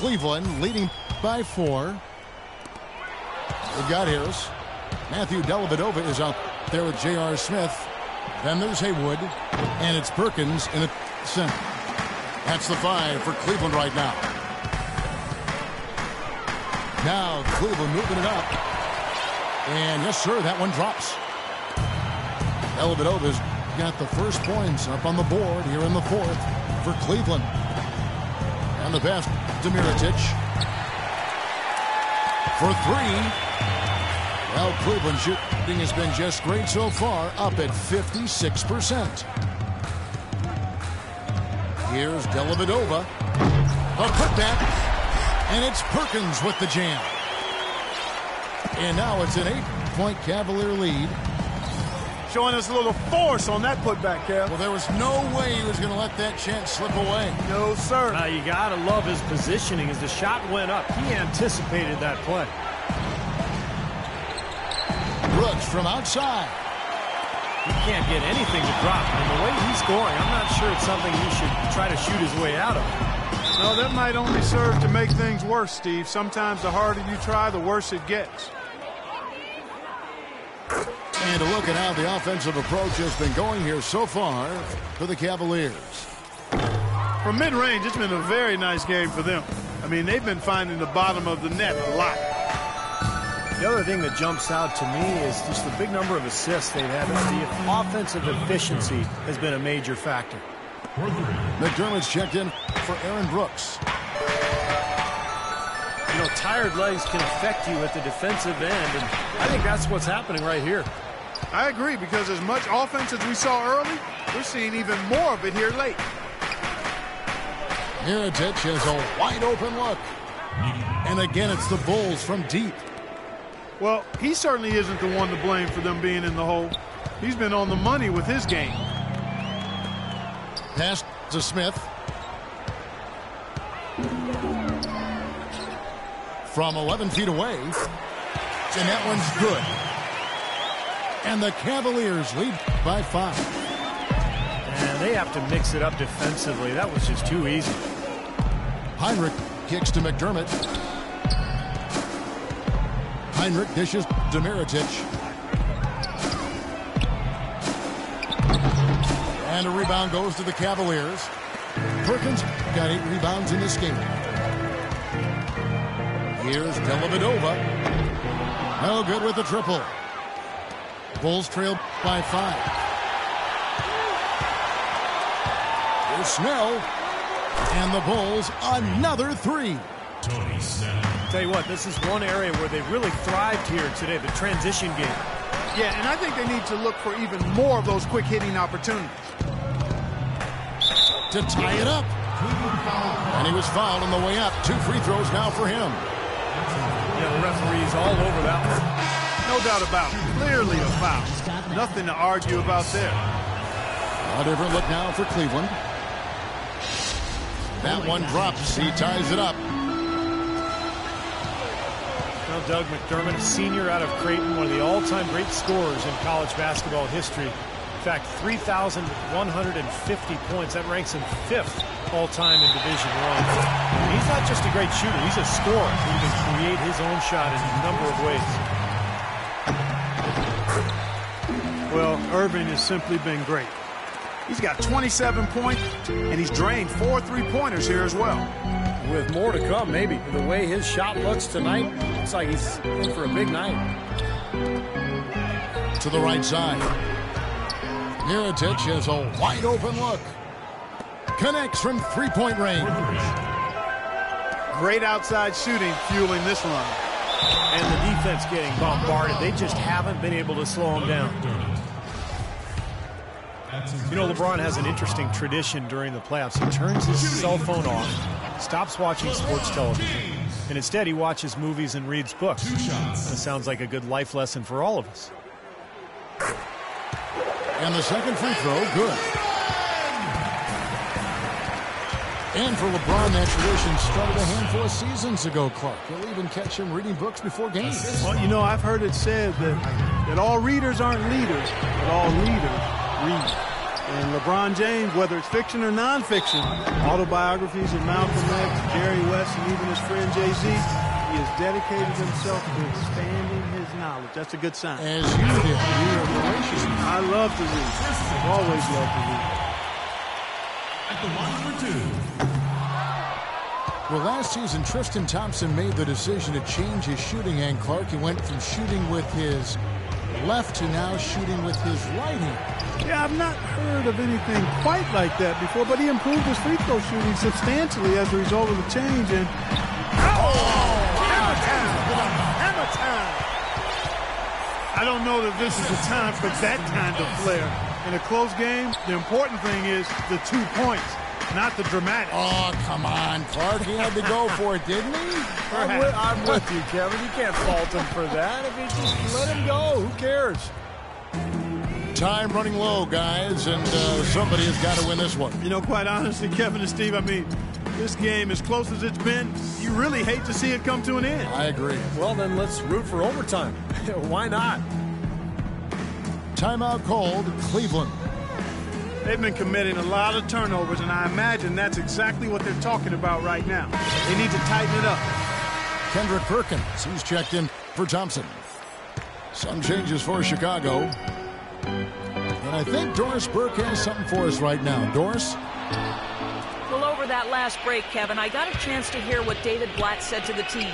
Cleveland leading by 4. We've got Harris. Matthew Dellavedova is out there with J.R. Smith. Then there's Haywood. And it's Perkins in the center. That's the 5 for Cleveland right now. Now Cleveland moving it up. And yes, sir, that one drops. Dellavedova's got the first points up on the board here in the fourth for Cleveland. And the pass to Mirotic for three. Well, Cleveland shooting has been just great so far, up at 56%. Here's Dellavedova. A putback, and it's Perkins with the jam. And now it's an 8-point Cavalier lead. Showing us a little force on that putback, Kev. Well, there was no way he was going to let that chance slip away. No, sir. You got to love his positioning as the shot went up. He anticipated that play. Brooks from outside. He can't get anything to drop. And the way he's scoring, I'm not sure it's something he should try to shoot his way out of. No, that might only serve to make things worse, Steve. Sometimes the harder you try, the worse it gets. And to look at how the offensive approach has been going here so far for the Cavaliers. From mid-range, it's been a very nice game for them. I mean, they've been finding the bottom of the net a lot. The other thing that jumps out to me is just the big number of assists they've had. The offensive efficiency has been a major factor. McDermott's checked in for Aaron Brooks. You know, tired legs can affect you at the defensive end, and I think that's what's happening right here. I agree, because as much offense as we saw early, we're seeing even more of it here late. Mirotic has a wide-open look. And again, it's the Bulls from deep. Well, he certainly isn't the one to blame for them being in the hole. He's been on the money with his game. Pass to Smith. From 11 feet away. And that one's good. And the Cavaliers lead by 5. And they have to mix it up defensively. That was just too easy. Heinrich kicks to McDermott. Heinrich dishes to Mirotic. And a rebound goes to the Cavaliers. Perkins got 8 rebounds in this game. Here's Dellavedova. No good with the triple. Bulls trail by 5. Here's Snell. And the Bulls another 3. Tell you what, this is one area where they've really thrived here today, the transition game. Yeah, and I think they need to look for even more of those quick hitting opportunities. To tie it up. And he was fouled on the way up. 2 free throws now for him. Yeah, the referee's all over that one. No doubt about it. Clearly a foul. Nothing to argue about there. A different look now for Cleveland. That one drops. He ties it up. Well, Doug McDermott, a senior out of Creighton, one of the all-time great scorers in college basketball history. In fact, 3,150 points. That ranks him 5th all-time in Division I. And he's not just a great shooter. He's a scorer who can create his own shot in a number of ways. Well, Irving has simply been great. He's got 27 points, and he's drained 4 3-pointers here as well. With more to come, maybe. The way his shot looks tonight, looks like he's in for a big night. To the right side. Mirotic has a wide-open look. Connects from 3-point range. Great outside shooting fueling this run. And the defense getting bombarded. They just haven't been able to slow him down. You know, LeBron has an interesting tradition during the playoffs. He turns his cell phone off, stops watching sports television, and instead he watches movies and reads books. That sounds like a good life lesson for all of us. And the second free throw, good. And for LeBron, that tradition started a handful of seasons ago, Clark. You'll even catch him reading books before games. Well, you know, I've heard it said that all readers aren't leaders, but all leaders read. And LeBron James, whether it's fiction or nonfiction, autobiographies of Malcolm X, Jerry West, and even his friend Jay-Z, he has dedicated himself to expanding his knowledge. That's a good sign. As you did. You're voracious. I love to read. I've always loved to read. At the line for 2. Well, last season, Tristan Thompson made the decision to change his shooting, and Clark, he went from shooting with his left to now shooting with his right hand. Yeah, I've not heard of anything quite like that before, but he improved his free throw shooting substantially as a result of the change. And Hammer time! Hammer time! I don't know that this is the time for that kind of flair. In a close game, the important thing is the 2 points, not the dramatic. Oh, come on, Clark. He had to go for it, didn't he? I'm with you, Kevin. You can't fault him for that. If you just let him go, who cares? Time running low, guys, and somebody has got to win this one. You know, quite honestly, Kevin and Steve, I mean, this game, as close as it's been, you really hate to see it come to an end. I agree. Well, then let's root for overtime. Why not? Timeout called, Cleveland. They've been committing a lot of turnovers, and I imagine that's exactly what they're talking about right now. They need to tighten it up. Kendrick Perkins, he's checked in for Thompson. Some changes for Chicago. And I think Doris Burke has something for us right now. Doris? Well, over that last break, Kevin, I got a chance to hear what David Blatt said to the team.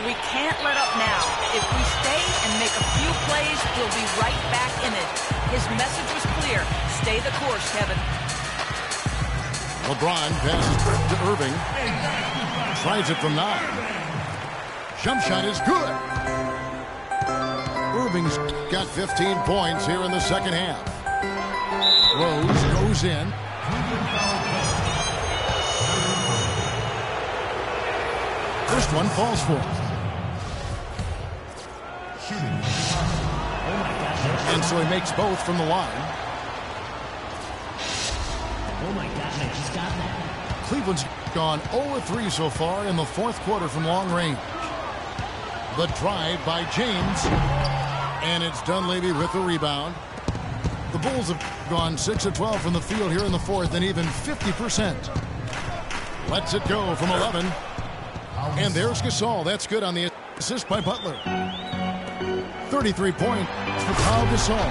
We can't let up now. If we stay and make a few plays, we'll be right back in it. His message was clear. Stay the course, Kevin. LeBron passes to Irving. Tries it from 9. Jump shot is good. Irving's got 15 points here in the second half. Rose goes in. First one falls for him. And so he makes both from the line. Oh my God, I just got that. Cleveland's gone 0-3 so far in the fourth quarter from long range. The drive by James. And it's Dunleavy with the rebound. The Bulls have gone 6-12 from the field here in the fourth and even 50%. Lets it go from 11. And there's Gasol. That's good on the assist by Butler. 33 points for Pau Gasol.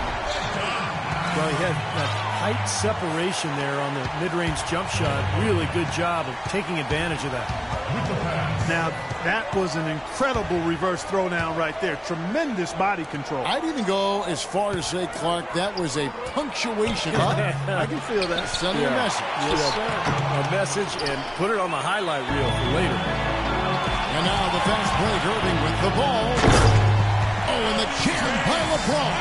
Well, he had that height separation there on the mid-range jump shot. Really good job of taking advantage of that. Now, that was an incredible reverse throwdown right there. Tremendous body control. I'd even go as far as say, Clark, that was a punctuation. I can feel that. Sending a message. Yes, sir. A message and put it on the highlight reel for later. And now the fast break, Irving with the ball. Oh, and the jam by LeBron.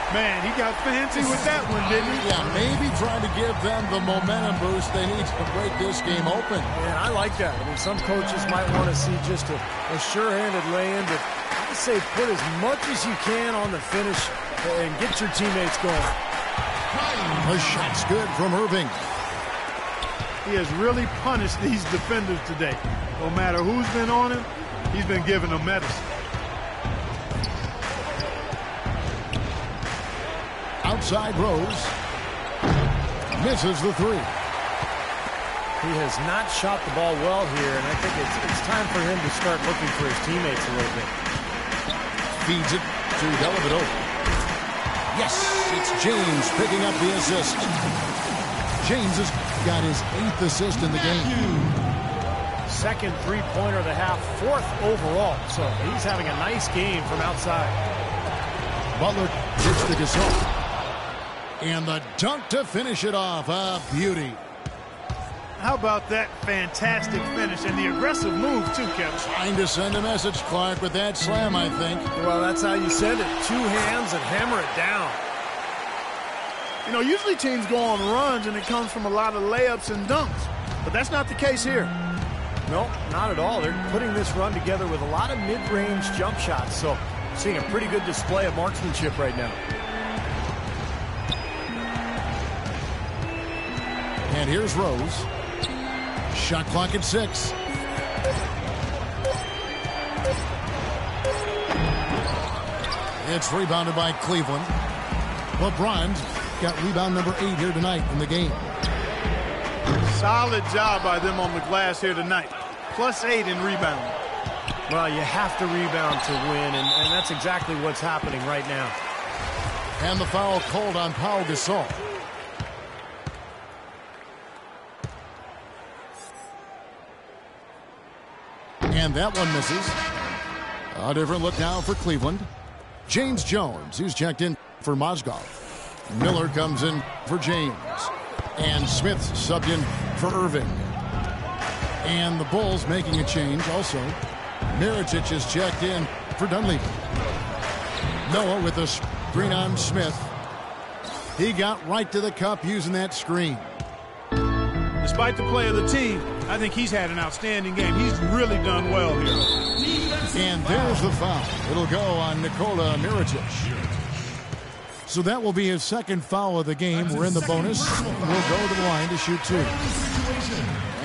Man, he got fancy with that one, didn't he? Yeah, maybe trying to give them the momentum boost they need to break this game open. Yeah, I like that. I mean, some coaches might want to see just a sure-handed lay-in, but I say put as much as you can on the finish and get your teammates going. The shot's good from Irving. He has really punished these defenders today. No matter who's been on him, he's been giving them medicine. Outside Rose. Misses the 3. He has not shot the ball well here, and I think it's time for him to start looking for his teammates a little bit. Feeds it to Dellavedova. Yes, it's James picking up the assist. James has got his 8th assist in the game. Second three-pointer of the half, 4th overall, so he's having a nice game from outside. Butler gets the Gasol. And the dunk to finish it off. A beauty. How about that fantastic finish and the aggressive move, too, Kevin? Trying to send a message, Clark, with that slam, I think. Well, that's how you send it. 2 hands and hammer it down. You know, usually teams go on runs and it comes from a lot of layups and dunks. But that's not the case here. No, not at all. They're putting this run together with a lot of mid-range jump shots. So, seeing a pretty good display of marksmanship right now. And here's Rose. Shot clock at 6. It's rebounded by Cleveland. LeBron's got rebound number 8 here tonight in the game. Solid job by them on the glass here tonight. +8 in rebounding. Well, you have to rebound to win, and that's exactly what's happening right now. And the foul called on Pau Gasol. And that one misses. A different look now for Cleveland. James Jones, who's checked in for Mozgov. Miller comes in for James. And Smith subbed in for Irving. And the Bulls making a change also. Mirotic is checked in for Dunleavy. Noah with a screen on Smith. He got right to the cup using that screen. Despite the play of the team, I think he's had an outstanding game. He's really done well here. And there's the foul. It'll go on Nikola Mirotic. So that will be his second foul of the game. We're in the bonus. We'll go to the line to shoot 2.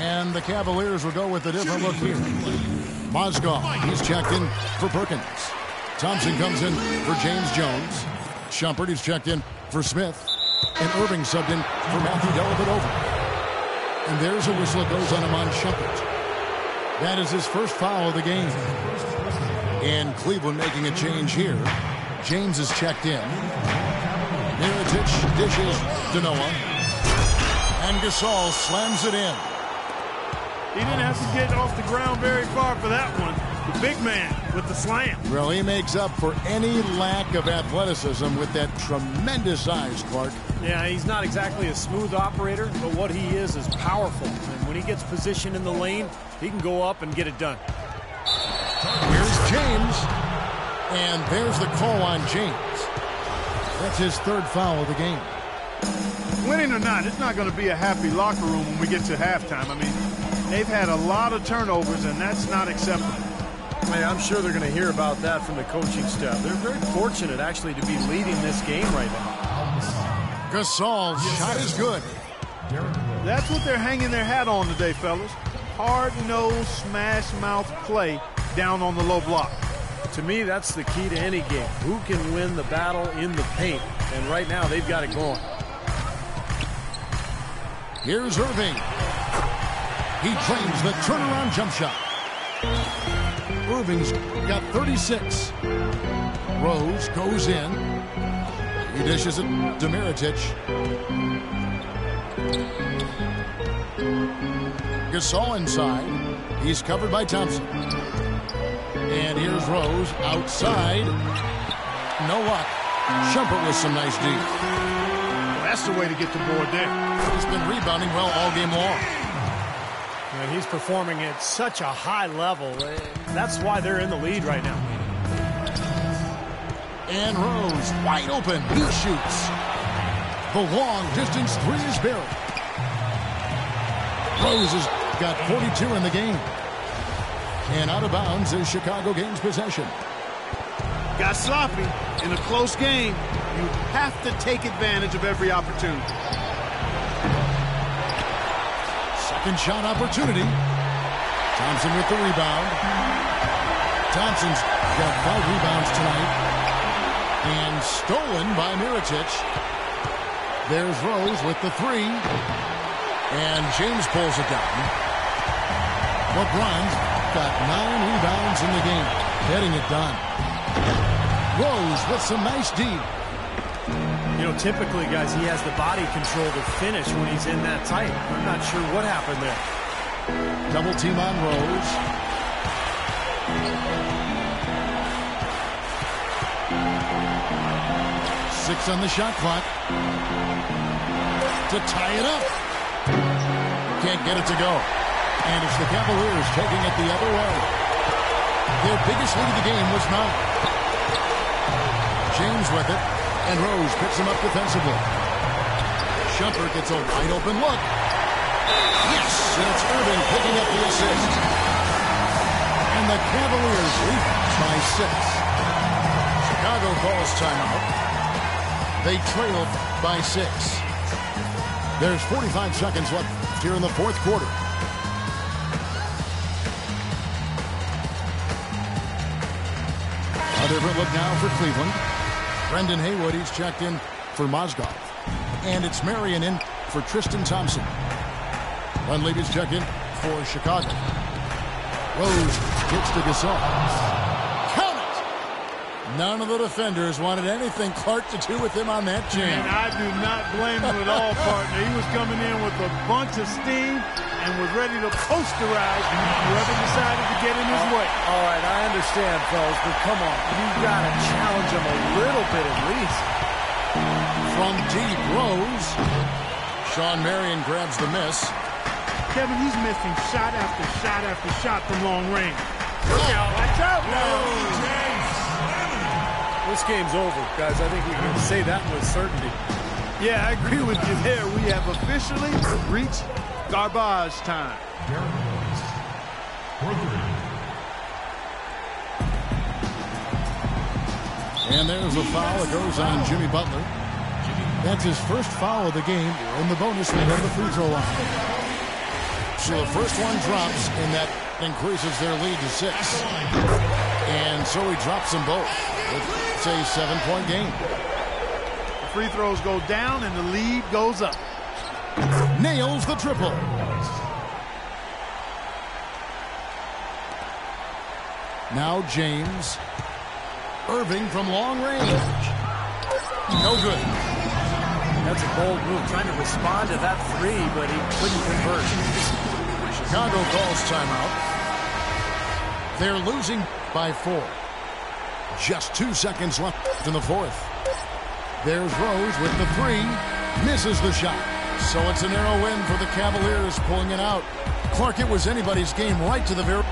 And the Cavaliers will go with a different look here. Mozgov, he's checked in for Perkins. Thompson comes in for James Jones. Shumpert, he's checked in for Smith. And Irving subbed in for Matthew Dellavedova. And there's a whistle that goes on him on Shumpert. That is his first foul of the game. And Cleveland making a change here. James is checked in. Mirotic dishes to Noah. And Gasol slams it in. He didn't have to get off the ground very far for that one. The big man with the slam. Well, he makes up for any lack of athleticism with that tremendous size, Clark. Yeah, he's not exactly a smooth operator, but what he is powerful. And when he gets positioned in the lane, he can go up and get it done. Here's James. And there's the call on James. That's his third foul of the game. Winning or not, it's not going to be a happy locker room when we get to halftime. I mean, they've had a lot of turnovers, and that's not acceptable. Man, I'm sure they're going to hear about that from the coaching staff. They're very fortunate, actually, to be leading this game right now. Gasol's shot is good. That's what they're hanging their hat on today, fellas. Hard-nosed, smash-mouth play down on the low block. To me, that's the key to any game. Who can win the battle in the paint? And right now, they've got it going. Here's Irving. He claims the turnaround jump shot. Irving's got 36. Rose goes in. He dishes it to Mirotic. Gasol inside. He's covered by Thompson. And here's Rose outside. No luck. Shumpert with some nice D. That's the way to get the board there. He's been rebounding well all game long. And he's performing at such a high level. That's why they're in the lead right now. And Rose wide open. He shoots. The long distance three is buried. Rose has got 42 in the game. And out of bounds as Chicago gains possession. Got sloppy in a close game. You have to take advantage of every opportunity. Second shot opportunity. Thompson with the rebound. Thompson's got 5 rebounds tonight. And stolen by Mirotic. There's Rose with the 3. And James pulls it down. LeBron's got 9 rebounds in the game. Getting it done. Rose with some nice D. You know, typically, guys, he has the body control to finish when he's in that tight. I'm not sure what happened there. Double team on Rose. Six on the shot clock. To tie it up. Can't get it to go. And it's the Cavaliers taking it the other way. Their biggest lead of the game was 9. James with it. And Rose picks him up defensively. Shumpert gets a wide open look. Yes! And it's Irving picking up the assist. And the Cavaliers lead by 6. Chicago calls timeout. They trail by 6. There's 45 seconds left here in the fourth quarter. A different look now for Cleveland. Brendan Haywood, he's checked in for Mozgov. And it's Marion in for Tristan Thompson. Dunleavy's checked in for Chicago. Rose gets to Gasol. Count it! None of the defenders wanted anything Clark to do with him on that jam. And I do not blame him at all, partner. He was coming in with a bunch of steam, and was ready to posterize whoever decided to get in his way. All right, I understand, fellas, but come on. You've got to challenge him a little bit at least. From deep, Rose. Sean Marion grabs the miss. Kevin, he's missing shot after shot after shot from long range. Watch out now. This game's over, guys. I think we can say that with certainty. Yeah, I agree with you there. We have officially reached garbage time. And there's a foul that goes on Jimmy Butler. That's his first foul of the game. In the bonus, we go to the free throw line. So the first one drops, and that increases their lead to 6. And so he drops them both. It's a 7-point game. The free throws go down, and the lead goes up. Nails the triple. Now James. Irving from long range. No good. That's a bold move, trying to respond to that three, but he couldn't convert. Chicago calls timeout. They're losing by 4. Just 2 seconds left in the fourth. There's Rose with the 3. Misses the shot. So it's a narrow win for the Cavaliers, pulling it out. Clark, it was anybody's game right to the very...